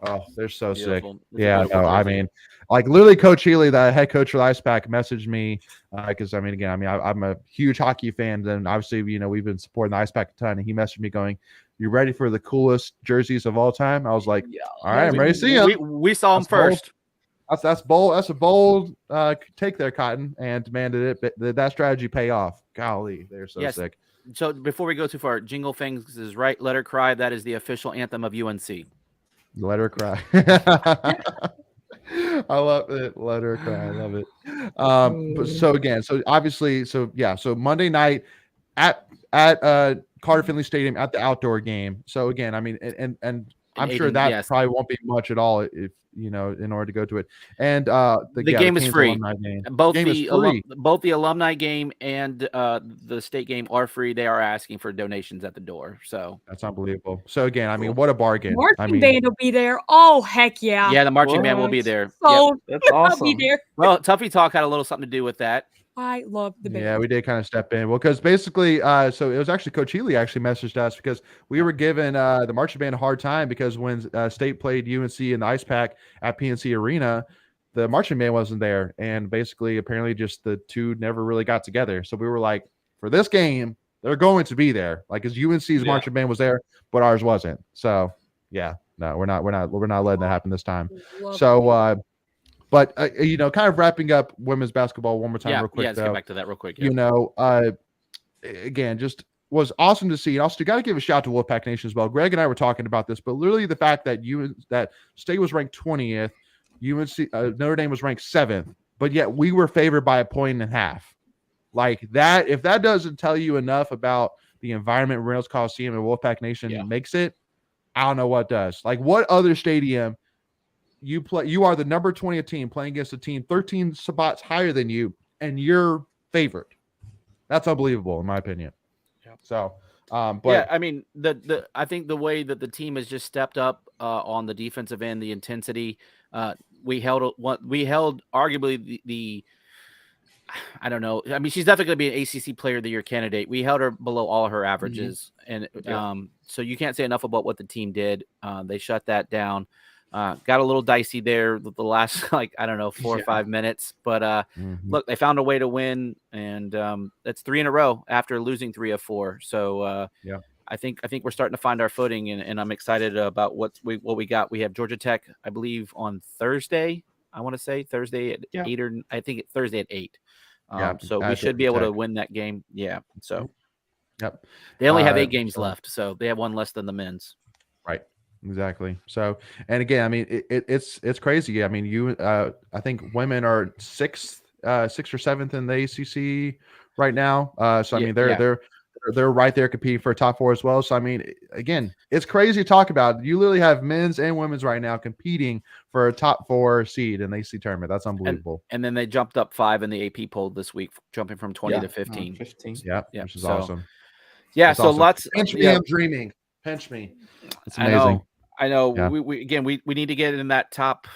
[SPEAKER 1] oh, they're so sick.
[SPEAKER 3] Beautiful. It's a
[SPEAKER 1] Yeah,
[SPEAKER 3] beautiful
[SPEAKER 1] no, I
[SPEAKER 3] jersey.
[SPEAKER 1] mean, like literally Coach Healy, the head coach for the Ice Pack, messaged me because I'm a huge hockey fan. And obviously, we've been supporting the Ice Pack a ton. And he messaged me going, "You ready for the coolest jerseys of all time?" I was like,
[SPEAKER 4] Yeah.
[SPEAKER 1] "All right, I'm ready to see them."
[SPEAKER 3] We saw him
[SPEAKER 1] That's bold.
[SPEAKER 3] first.
[SPEAKER 1] That's bold. That's a bold take there, Cotton. And man, did that strategy pay off? Golly, they're so
[SPEAKER 3] Yes.
[SPEAKER 1] sick.
[SPEAKER 3] So before we go too far, Jingle Fangs is right. Let Her Cry. That is the official anthem of UNC.
[SPEAKER 1] Let her cry. I love it. Let her cry. I love it. But so again, so obviously, so Monday night at Carter Finley Stadium at the outdoor game. So again, I mean, and I'm sure
[SPEAKER 3] Aiden,
[SPEAKER 1] that
[SPEAKER 3] yes.
[SPEAKER 1] probably won't be much at all if in order to go to it. And the
[SPEAKER 3] game is
[SPEAKER 1] Canes
[SPEAKER 3] free.
[SPEAKER 1] alumni game.
[SPEAKER 3] Both
[SPEAKER 1] Game is
[SPEAKER 3] the
[SPEAKER 1] free.
[SPEAKER 3] both the alumni game and the state game are free. They are asking for donations at the door. So
[SPEAKER 1] That's unbelievable. So again, I mean,
[SPEAKER 3] Cool.
[SPEAKER 1] what a bargain.
[SPEAKER 2] Marching
[SPEAKER 1] I mean,
[SPEAKER 2] band will be there. Oh heck yeah!
[SPEAKER 3] yeah, the marching band will be
[SPEAKER 4] What?
[SPEAKER 3] there. Yep.
[SPEAKER 2] So
[SPEAKER 4] That's
[SPEAKER 2] I'll
[SPEAKER 4] awesome.
[SPEAKER 2] be there.
[SPEAKER 3] Well, Tuffy Talk had a little something to do with that.
[SPEAKER 2] I love the band.
[SPEAKER 1] yeah, we did kind of step in. Well, because basically, so it was actually Coach Healy actually messaged us because we were giving the marching band a hard time because when State played UNC in the Ice Pack at PNC Arena, the marching band wasn't there, and basically, apparently, just the two never really got together. So we were like, for this game, they're going to be there, like because UNC's
[SPEAKER 4] Yeah.
[SPEAKER 1] marching band was there, but ours wasn't. So yeah, no, we're not letting that happen this time.
[SPEAKER 2] Love
[SPEAKER 1] So, but kind of wrapping up women's basketball one more time,
[SPEAKER 3] Yeah,
[SPEAKER 1] real quick.
[SPEAKER 3] let's
[SPEAKER 1] though.
[SPEAKER 3] get back to that real quick. Yeah.
[SPEAKER 1] Again, just was awesome to see. And also, got to give a shout out to Wolfpack Nation as well. Greg and I were talking about this, but literally the fact that that State was ranked 20th, UNC Notre Dame was ranked 7th, but yet we were favored by 1.5 points. Like that, if that doesn't tell you enough about the environment Reynolds Coliseum and Wolfpack Nation makes it, I don't know what does. Like, what other stadium you are the number 20th team playing against a team 13 spots higher than you, and you're favored. That's unbelievable, in my opinion.
[SPEAKER 3] Yep.
[SPEAKER 1] So, but
[SPEAKER 3] yeah, I mean, I think the way that the team has just stepped up on the defensive end, the intensity, we held arguably the I don't know. I mean, she's definitely going to be an ACC Player of the Year candidate. We held her below all her averages, and so you can't say enough about what the team did. They shut that down. Got a little dicey there the last 4 or 5 minutes, but look, they found a way to win, and that's 3 in a row after losing 3 of 4. So I think we're starting to find our footing, and I'm excited about what we got. We have Georgia Tech, I believe, on Thursday. I want to say Thursday at 8 or I think it's Thursday at 8. So we should be able to win that game. Yeah. So they only have 8 games left, so they have one less than the men's.
[SPEAKER 1] Right. Exactly. So, and again, I mean, it's crazy. I mean, I think women are 6th or 7th in the ACC right now. So I mean, they're right there competing for a top 4 as well. So I mean, again, it's crazy to talk about. You literally have men's and women's right now competing for a top 4 seed in the ACC tournament. That's unbelievable.
[SPEAKER 3] And then they jumped up 5 in the AP poll this week, jumping from 20 to 15.
[SPEAKER 4] 15.
[SPEAKER 1] Yeah, which is awesome.
[SPEAKER 3] Yeah,
[SPEAKER 1] that's
[SPEAKER 3] so
[SPEAKER 1] awesome.
[SPEAKER 3] lots.
[SPEAKER 1] Pinch me, I'm dreaming. Pinch me. It's amazing.
[SPEAKER 3] I know.
[SPEAKER 1] Yeah.
[SPEAKER 3] We need to get in that top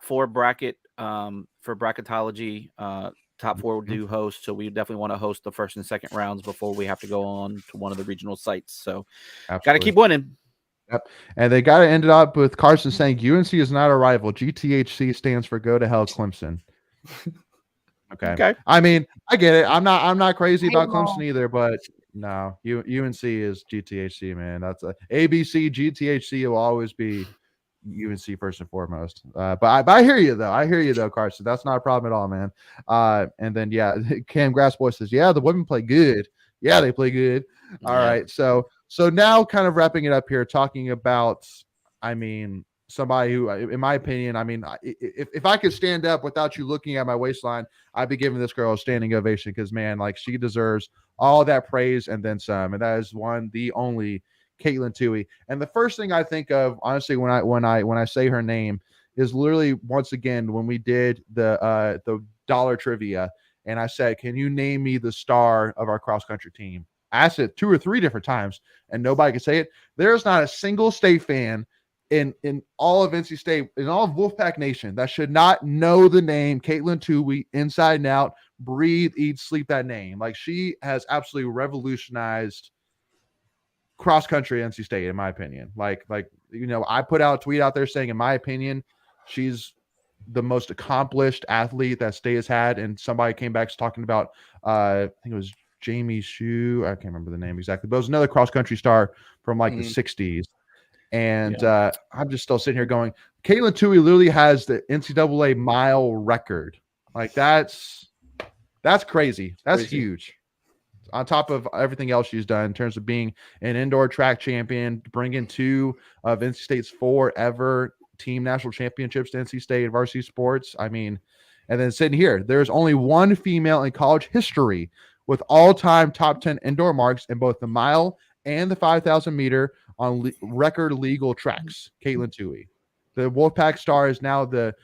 [SPEAKER 3] 4 bracket for bracketology. Top 4 do host, so we definitely want to host the first and second rounds before we have to go on to one of the regional sites. So, got to keep winning.
[SPEAKER 1] Yep. And they got to end it up with Carson saying UNC is not a rival. GTHC stands for Go to Hell Clemson. Okay. I mean, I get it. I'm not crazy about Clemson either, but no, UNC is GTHC, man. That's a ABC. GTHC will always be UNC first and foremost. But I hear you though, Carson. That's not a problem at all, man. And then Cam Grassboy says, the women play good. Yeah, they play good. All right. So now kind of wrapping it up here, talking about, I mean, somebody who, in my opinion, I mean, if I could stand up without you looking at my waistline, I'd be giving this girl a standing ovation because, man, like, she deserves all that praise and then some. And that is the only Caitlin Tuohy. And the first thing I think of, honestly, when I say her name, is literally, once again, when we did the dollar trivia, and I said, can you name me the star of our cross country team? I asked it 2 or 3 different times and nobody could say it. There's not a single state fan in all of NC State, in all of Wolfpack Nation, that should not know the name Caitlin Tuohy inside and out, breathe, eat, sleep that name. Like, she has absolutely revolutionized cross country NC State, in my opinion. Like, you know, I put out a tweet out there saying, in my opinion, she's the most accomplished athlete that state has had. And somebody came back talking about, I think it was Jamie Shue. I can't remember the name exactly, but it was another cross country star from like the 60s. And I'm just still sitting here going, Caitlin Tuohy literally has the NCAA mile record. Like, that's crazy. That's huge. On top of everything else she's done in terms of being an indoor track champion, bringing 2 of NC State's 4 ever team national championships to NC State in varsity sports. I mean, and then sitting here, there's only 1 female in college history with all-time top 10 indoor marks in both the mile and the 5,000 meter on record legal tracks. Caitlin Tuohy, the Wolfpack star, is now the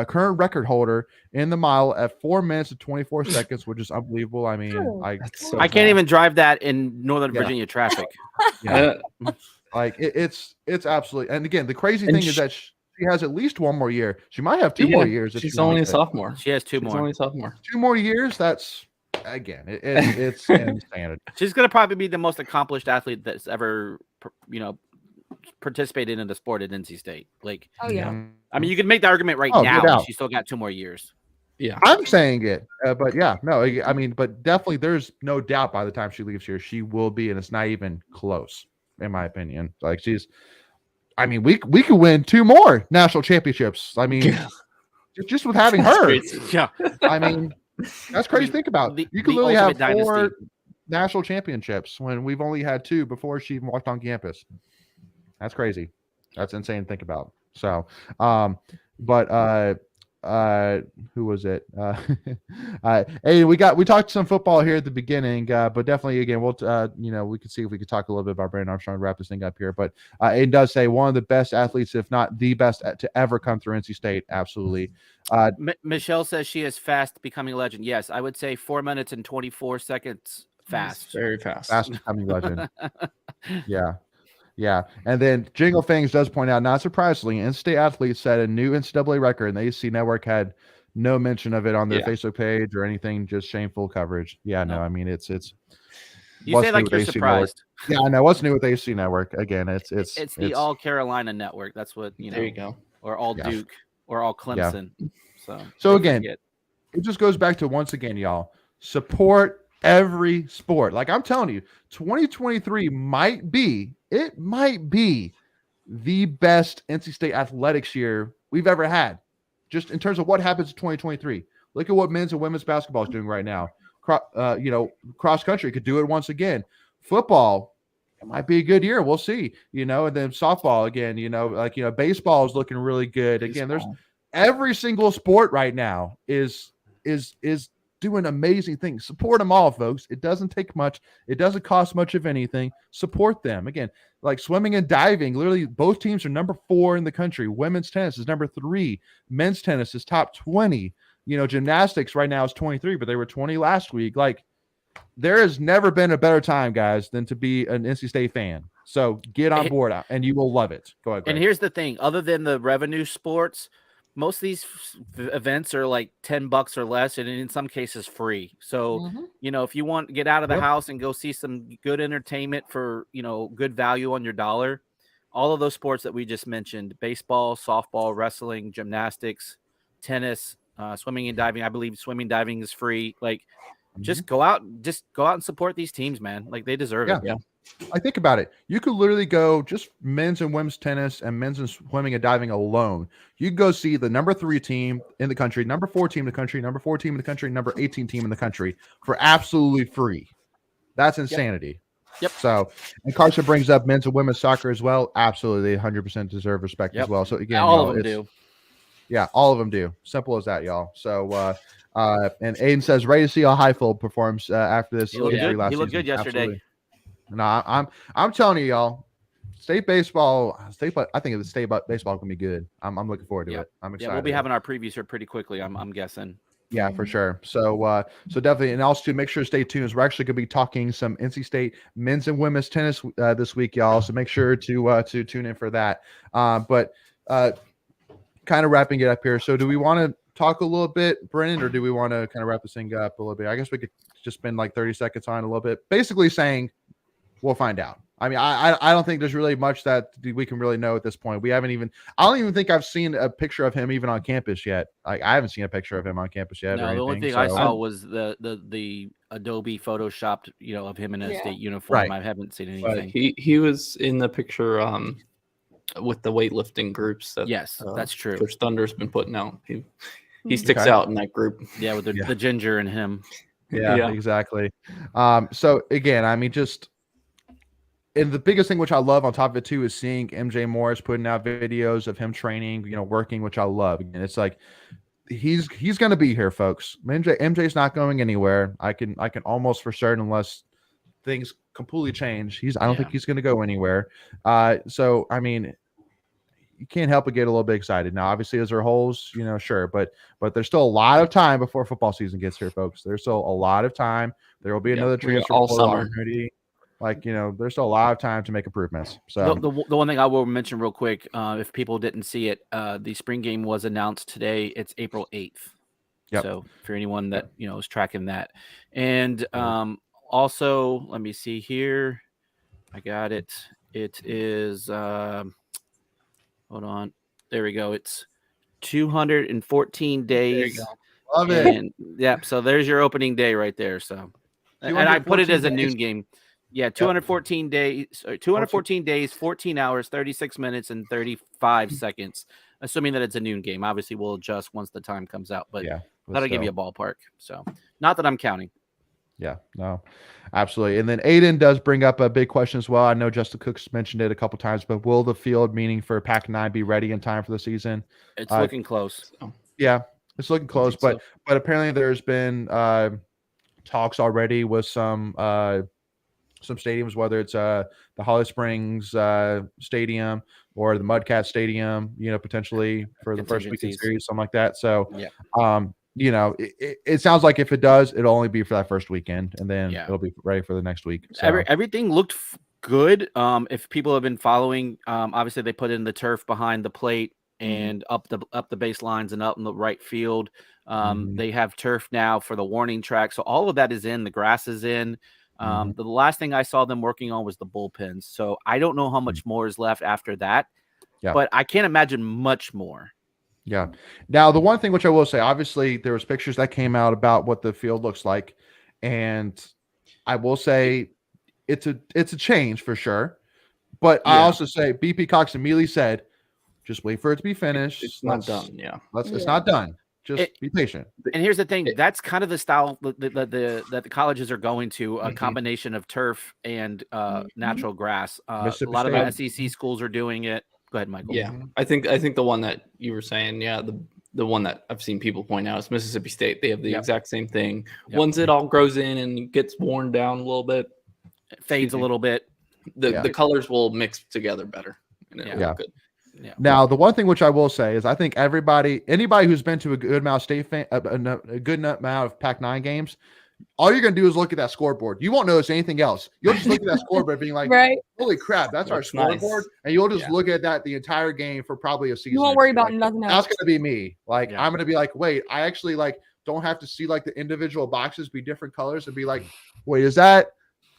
[SPEAKER 1] current record holder in the mile at 4 minutes and 24 seconds, which is unbelievable. I mean, I
[SPEAKER 3] can't even drive that in Northern Virginia traffic.
[SPEAKER 1] Like, it's absolutely. And again, the crazy thing is that she has at least 1 more year. She might have 2 more years.
[SPEAKER 4] She's only a sophomore.
[SPEAKER 3] She has 2 more.
[SPEAKER 4] Only a sophomore.
[SPEAKER 1] 2 more years. That's, again, it's insanity.
[SPEAKER 3] She's going to probably be the most accomplished athlete that's ever, you know, participated in the sport at NC State. Like,
[SPEAKER 2] I
[SPEAKER 3] mean, you can make the argument now. She's still got 2 more years.
[SPEAKER 4] Yeah,
[SPEAKER 1] I'm saying it, but I mean, but definitely, there's no doubt by the time she leaves here, she will be, and it's not even close, in my opinion. Like, I mean, we could win 2 more national championships. I mean, just with having her.
[SPEAKER 3] Yeah,
[SPEAKER 1] I mean, that's crazy to think about. You could literally have 4 national championships when we've only had 2 before she even walked on campus. That's crazy. That's insane to think about. So, who was it? Hey, we talked some football here at the beginning, but definitely, again, we'll we could see if we could talk a little bit about Brandon Armstrong to wrap this thing up here. But it does say one of the best athletes, if not the best, to ever come through NC State. Absolutely.
[SPEAKER 3] Michelle says she is fast becoming a legend. Yes, I would say 4 minutes and 24 seconds fast.
[SPEAKER 4] Very fast.
[SPEAKER 1] Fast becoming legend. Yeah. And then Jingle Fangs does point out, not surprisingly, NC athletes set a new NCAA record, and the ACC Network had no mention of it on their Facebook page or anything, just shameful coverage. Yeah, no, I mean, it's
[SPEAKER 3] you say like you're surprised.
[SPEAKER 1] Yeah, I know. What's new with the ACC Network? Again, it's
[SPEAKER 3] the All Carolina Network. That's what, you know.
[SPEAKER 4] There you go.
[SPEAKER 3] Or All Duke or All Clemson.
[SPEAKER 1] So again, it just goes back to, once again, y'all, support every sport. Like I'm telling you, 2023 might be the best NC State athletics year we've ever had, just in terms of what happens in 2023. Look at what men's and women's basketball is doing right now. Cross country could do it once again. Football, it might be a good year. We'll see. And then softball again. Baseball is looking really good. Again, there's every single sport right now is doing amazing things. Support them all, folks. It doesn't take much. It doesn't cost much of anything. Support them. Again, like swimming and diving, literally both teams are number 4 in the country. Women's tennis is number 3. Men's tennis is top 20. Gymnastics right now is 23, but they were 20 last week. Like, there has never been a better time, guys, than to be an NC State fan. So get on board and you will love it. Go ahead, Greg.
[SPEAKER 3] And here's the thing. Other than the revenue sports, most of these events are like $10 or less, and in some cases free. So, if you want to get out of the house and go see some good entertainment for, good value on your dollar, all of those sports that we just mentioned, baseball, softball, wrestling, gymnastics, tennis, swimming and diving. I believe swimming and diving is free. Like, just go out and support these teams, man. Like, they deserve it.
[SPEAKER 4] Yeah.
[SPEAKER 1] I think about it. You could literally go just men's and women's tennis and men's and swimming and diving alone. You can go see the number 3 team in the country, number 4 team in the country, number 4 team in the country, number 18 team in the country for absolutely free. That's insanity.
[SPEAKER 3] Yep.
[SPEAKER 1] So, and Carson brings up men's and women's soccer as well. Absolutely, 100% deserve respect as well. So again,
[SPEAKER 3] all of them do.
[SPEAKER 1] Yeah, all of them do. Simple as that, y'all. So, and Aiden says, ready to see how Highfield performs after this.
[SPEAKER 3] He looked good yesterday.
[SPEAKER 1] Absolutely. No, I'm telling you, y'all. I think the state baseball can be good. I'm looking forward to it. I'm excited.
[SPEAKER 3] Yeah, we'll be having our previews here pretty quickly. I'm guessing.
[SPEAKER 1] Yeah, for sure. So definitely, and also make sure to stay tuned. We're actually going to be talking some NC State men's and women's tennis this week, y'all. So make sure to tune in for that. But kind of wrapping it up here. So do we want to talk a little bit, Brennan, or do we want to kind of wrap this thing up a little bit? I guess we could just spend like 30 seconds on it a little bit, basically saying we'll find out. I mean, I don't think there's really much that we can really know at this point. I don't even think I've seen a picture of him even on campus yet. I haven't seen a picture of him on campus yet.
[SPEAKER 3] No, the only thing I saw was the Adobe photoshopped, of him in a state uniform. Right. I haven't seen anything.
[SPEAKER 4] He was in the picture with the weightlifting groups.
[SPEAKER 3] Yes, that's true.
[SPEAKER 4] Coach Thunder's been putting out. He sticks out in that group.
[SPEAKER 3] Yeah, with the ginger in him.
[SPEAKER 1] Yeah, exactly. So again, I mean, and the biggest thing which I love on top of it too is seeing MJ Morris putting out videos of him training, working, which I love. And it's like he's going to be here, folks. MJ's not going anywhere. I can almost for certain, unless things completely change. I don't think he's going to go anywhere. So I mean, you can't help but get a little bit excited. Now, obviously, is there holes? Sure, but there's still a lot of time before football season gets here, folks. There's still a lot of time. There will be another transfer
[SPEAKER 4] all summer.
[SPEAKER 1] Opportunity. Like, there's still a lot of time to make improvements. So
[SPEAKER 3] the one thing I will mention real quick, if people didn't see it, the spring game was announced today. It's April 8th.
[SPEAKER 1] Yep.
[SPEAKER 3] So for anyone that, is tracking that. And also, let me see here. I got it. It is, hold on. There we go. It's 214 days.
[SPEAKER 1] There you go. Love it.
[SPEAKER 3] Yeah. So there's your opening day right there. So, and I put it as a noon game. Yeah, 214 days, 214 days, 14 hours, 36 minutes, and 35 seconds, assuming that it's a noon game. Obviously, we'll adjust once the time comes out, but that'll give you a ballpark. So, not that I'm counting.
[SPEAKER 1] Yeah, no, absolutely. And then Aiden does bring up a big question as well. I know Justin Cook's mentioned it a couple times, but will the field, meaning for Pac-9, be ready in time for the season?
[SPEAKER 3] It's looking close.
[SPEAKER 1] Yeah, it's looking close, but apparently there's been talks already with some stadiums, whether it's the Holly Springs Stadium or the Mudcat Stadium, potentially for the first weekend series, something like that. So, it sounds like if it does, it'll only be for that first weekend, and then it'll be ready for the next week. So.
[SPEAKER 3] Everything looked good. If people have been following, obviously they put in the turf behind the plate and up the baselines and up in the right field. They have turf now for the warning track, so all of that is in. The grass is in. The last thing I saw them working on was the bullpens. So I don't know how much more is left after that, but I can't imagine much more. Yeah.
[SPEAKER 1] Now, the one thing which I will say, obviously there was pictures that came out about what the field looks like. And I will say it's a change for sure. But I also say BP Cox immediately said, just wait for it to be finished.
[SPEAKER 4] It's not done. Yeah.
[SPEAKER 1] It's not done. Just be patient.
[SPEAKER 3] And here's the thing: that's kind of the style that the colleges are going to, a combination of turf and natural grass. A lot of SEC schools are doing it. Go ahead, Michael.
[SPEAKER 4] Yeah, I think the one that you were saying, the one that I've seen people point out is Mississippi State. They have the exact same thing. Once it all grows in and gets worn down a little bit,
[SPEAKER 3] it fades a little bit.
[SPEAKER 4] The colors will mix together better. And it'll look good.
[SPEAKER 1] Yeah. Now, the one thing which I will say is I think anybody who's been to a good amount of state a good amount of Pac-9 games, all you're going to do is look at that scoreboard. You won't notice anything else. You'll just look at that scoreboard being like, holy crap, that's our scoreboard. Nice. And you'll just look at that the entire game for probably a season.
[SPEAKER 2] You won't worry about nothing else.
[SPEAKER 1] That's going to be me. Like, I'm going to be like, wait, I actually don't have to see the individual boxes be different colors and be like, wait, is that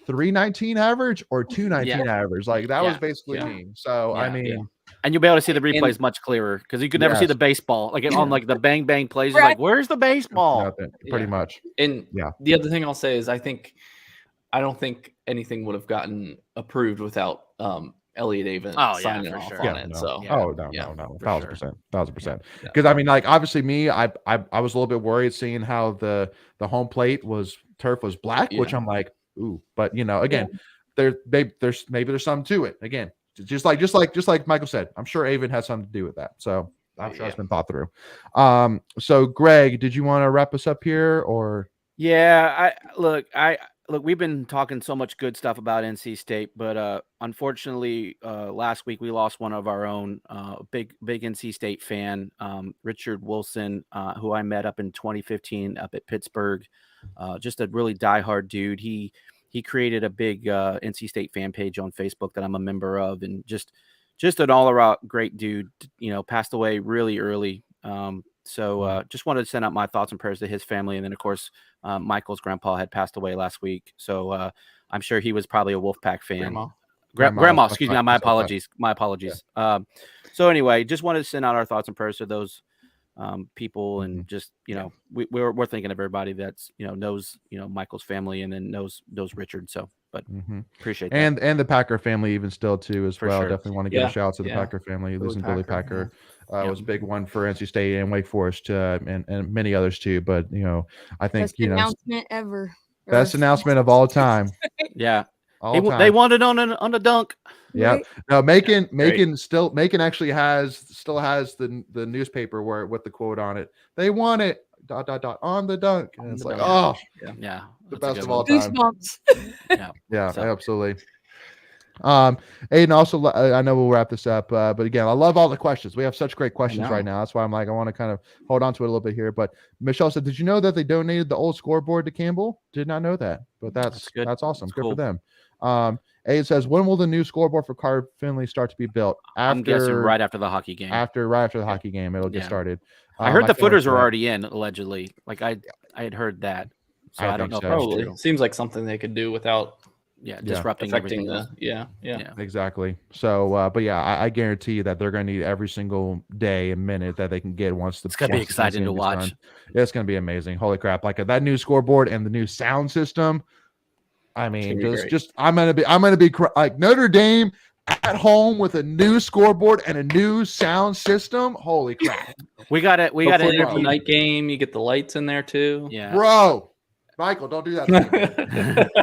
[SPEAKER 1] 319 average or 219 average? Like that was basically me. So, I mean.
[SPEAKER 3] And you'll be able to see the replays much clearer because you could never see the baseball on the bang bang plays. You're like, where's the baseball?
[SPEAKER 1] Pretty much.
[SPEAKER 4] And the other thing I'll say is I don't think anything would have gotten approved without Elliot Avent signing off on it. So
[SPEAKER 1] no, 1,000%. Because I mean, obviously me, I was a little bit worried seeing how the home plate turf was black, which I'm like, ooh, but again, there's something to it. Again. Just like Michael said, I'm sure Avent has something to do with that. So I'm sure it's been thought through. So Greg, did you want to wrap us up here or?
[SPEAKER 3] Yeah, look, we've been talking so much good stuff about NC State, but unfortunately, last week we lost one of our own, big NC State fan, Richard Wilson, who I met up in 2015 up at Pittsburgh. Just a really diehard dude. He created a big NC State fan page on Facebook that I'm a member of, and just an all-around great dude. Passed away really early. So just wanted to send out my thoughts and prayers to his family, and then of course Michael's grandpa had passed away last week. So I'm sure he was probably a Wolfpack fan. Grandma, excuse me. My apologies. So anyway, just wanted to send out our thoughts and prayers to those people, and just we're thinking of everybody that's knows Michael's family and then knows Richard. So but appreciate that.
[SPEAKER 1] And the Packer family even still too as well.
[SPEAKER 3] Sure.
[SPEAKER 1] Definitely want to give a shout out to the Packer family. Losing Billy Packer was a big one for NC State and Wake Forest and many others too. But I think
[SPEAKER 2] best announcement ever.
[SPEAKER 1] Best announcement of all time.
[SPEAKER 3] They wanted on a dunk.
[SPEAKER 1] Yeah. No, Macon actually still has the newspaper with the quote on it. They want it ... on the dunk. And it's like, the best of all time. Absolutely. Aiden, also, I know we'll wrap this up, but again, I love all the questions. We have such great questions right now. That's why I'm like, I want to kind of hold on to it a little bit here. But Michelle said, did you know that they donated the old scoreboard to Campbell? Did not know that, but that's good. That's awesome. That's good for them. Aiden says, when will the new scoreboard for Carr Finley start to be built?
[SPEAKER 3] I'm guessing right after the hockey game.
[SPEAKER 1] Right after the hockey game, it'll get started.
[SPEAKER 3] I heard the footers were already in, allegedly. Like I had heard that. So I don't know.
[SPEAKER 4] Probably seems like something they could do without
[SPEAKER 3] disrupting everything.
[SPEAKER 1] Exactly. So but I guarantee you that they're going to need every single day and minute that they can get once
[SPEAKER 3] it's going to be exciting to watch.
[SPEAKER 1] It's going to be amazing. Holy crap. Like that new scoreboard and the new sound system. I mean, I'm going to be like Notre Dame at home with a new scoreboard and a new sound system. Holy crap.
[SPEAKER 3] We got it.
[SPEAKER 4] The night game. You get the lights in there too.
[SPEAKER 1] Yeah. Bro. Michael, don't do that to me.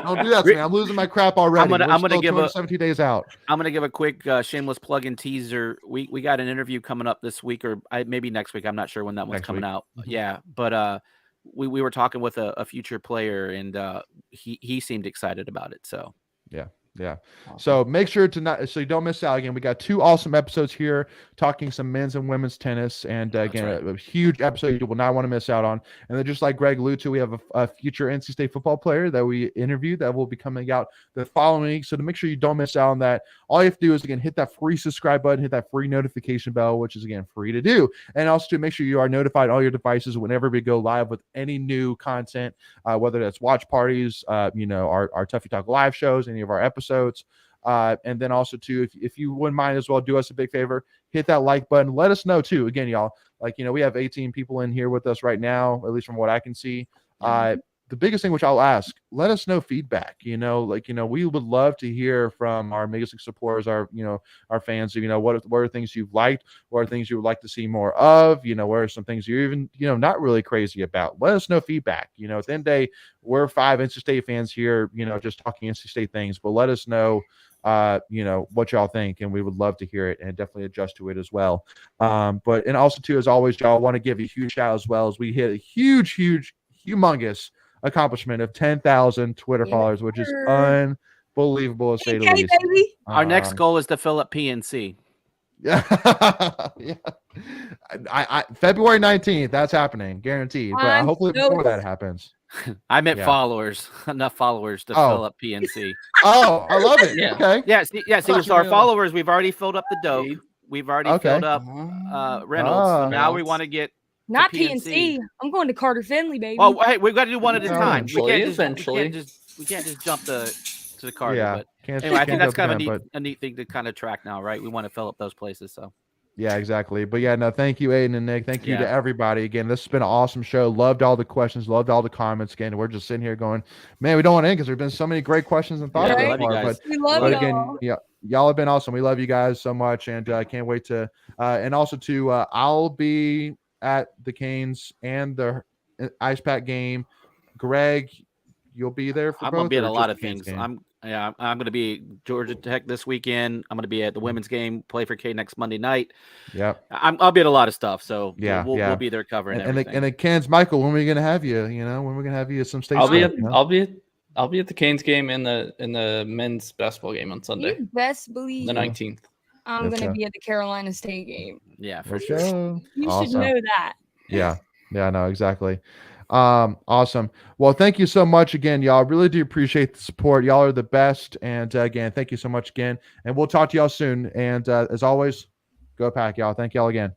[SPEAKER 1] Don't do that to me. I'm losing my crap already. I'm gonna give 17 days out.
[SPEAKER 3] I'm gonna give a quick shameless plug and teaser. We got an interview coming up this week, or maybe next week. I'm not sure when that one's coming out. Yeah, but we were talking with a future player, and he seemed excited about it. So
[SPEAKER 1] yeah. So make sure so you don't miss out. Again, we got 2 awesome episodes here talking some men's and women's tennis, and again, a huge episode you will not want to miss out on. And then just like Greg alluded to, we have a future NC State football player that we interviewed that will be coming out the following week. So to make sure you don't miss out on that, all you have to do is again hit that free subscribe button, hit that free notification bell, which is again free to do, and also to make sure you are notified on all your devices whenever we go live with any new content, whether that's watch parties, our Tuffy Talk live shows, any of our episodes. And then also too, if you wouldn't mind as well, do us a big favor, hit that like button. Let us know too. Again, y'all, we have 18 people in here with us right now, at least from what I can see. The the biggest thing which I'll ask, let us know feedback. We would love to hear from our Mega Six supporters, our fans. What are things you've liked, what are things you would like to see more of? What are some things you're even not really crazy about? Let us know feedback. At the end of the day, we're 5 NC State fans here, just talking NC State things, but let us know what y'all think, and we would love to hear it and definitely adjust to it as well. And also too, as always, y'all, want to give a huge shout as well as we hit a humongous accomplishment of 10,000 Twitter followers, which is unbelievable to say the least.
[SPEAKER 2] Baby.
[SPEAKER 3] Our next goal is to fill up PNC.
[SPEAKER 1] Yeah. February 19th, that's happening, guaranteed. But hopefully before that happens.
[SPEAKER 3] I meant followers, enough followers to fill up PNC.
[SPEAKER 1] Oh, I love it. Yeah. Okay.
[SPEAKER 3] Yeah. See, so our followers, we've already filled up the dope. We've already filled up Reynolds. So now we want to get
[SPEAKER 2] not PNC. I'm going to Carter Finley, baby.
[SPEAKER 3] Oh, hey, we've got to do one at a time.
[SPEAKER 4] Eventually.
[SPEAKER 3] We can't just jump to the Carter.
[SPEAKER 1] Yeah.
[SPEAKER 3] But anyway, I think that's kind of a neat thing to kind of track now, right? We want to fill up those places. So.
[SPEAKER 1] Yeah, exactly. But yeah, no, thank you, Aiden and Nick. Thank you to everybody. Again, this has been an awesome show. Loved all the questions. Loved all the comments. Again, we're just sitting here going, man, we don't want to end because there's been so many great questions and thoughts.
[SPEAKER 3] Yeah, we
[SPEAKER 2] love
[SPEAKER 1] but
[SPEAKER 2] y'all.
[SPEAKER 1] again, y'all have been awesome. We love you guys so much, and I can't wait to. And also to, I'll be at the Canes and the Ice Pack game. Greg, you'll be there for.
[SPEAKER 3] I'm
[SPEAKER 1] both,
[SPEAKER 3] gonna be at a lot of
[SPEAKER 1] Canes
[SPEAKER 3] things.
[SPEAKER 1] game?
[SPEAKER 3] I'm going to be at Georgia Tech this weekend. I'm going to be at the women's game, play for K next Monday night.
[SPEAKER 1] Yep.
[SPEAKER 3] I'll be at a lot of stuff. So
[SPEAKER 1] we'll
[SPEAKER 3] be there covering
[SPEAKER 1] everything. And the Canes, Michael, when are we going to have you? When are we going to have you at some state?
[SPEAKER 4] I'll be at the Canes game and the men's basketball game on Sunday.
[SPEAKER 2] You best believe
[SPEAKER 4] the 19th.
[SPEAKER 2] I'm going to be at the Carolina State game.
[SPEAKER 3] Yeah, for sure.
[SPEAKER 2] You should know that.
[SPEAKER 1] Yeah, no, exactly. Awesome. Well, thank you so much again, y'all. Really do appreciate the support. Y'all are the best. And again, thank you so much again. And we'll talk to y'all soon. And as always, go Pack, y'all. Thank y'all again.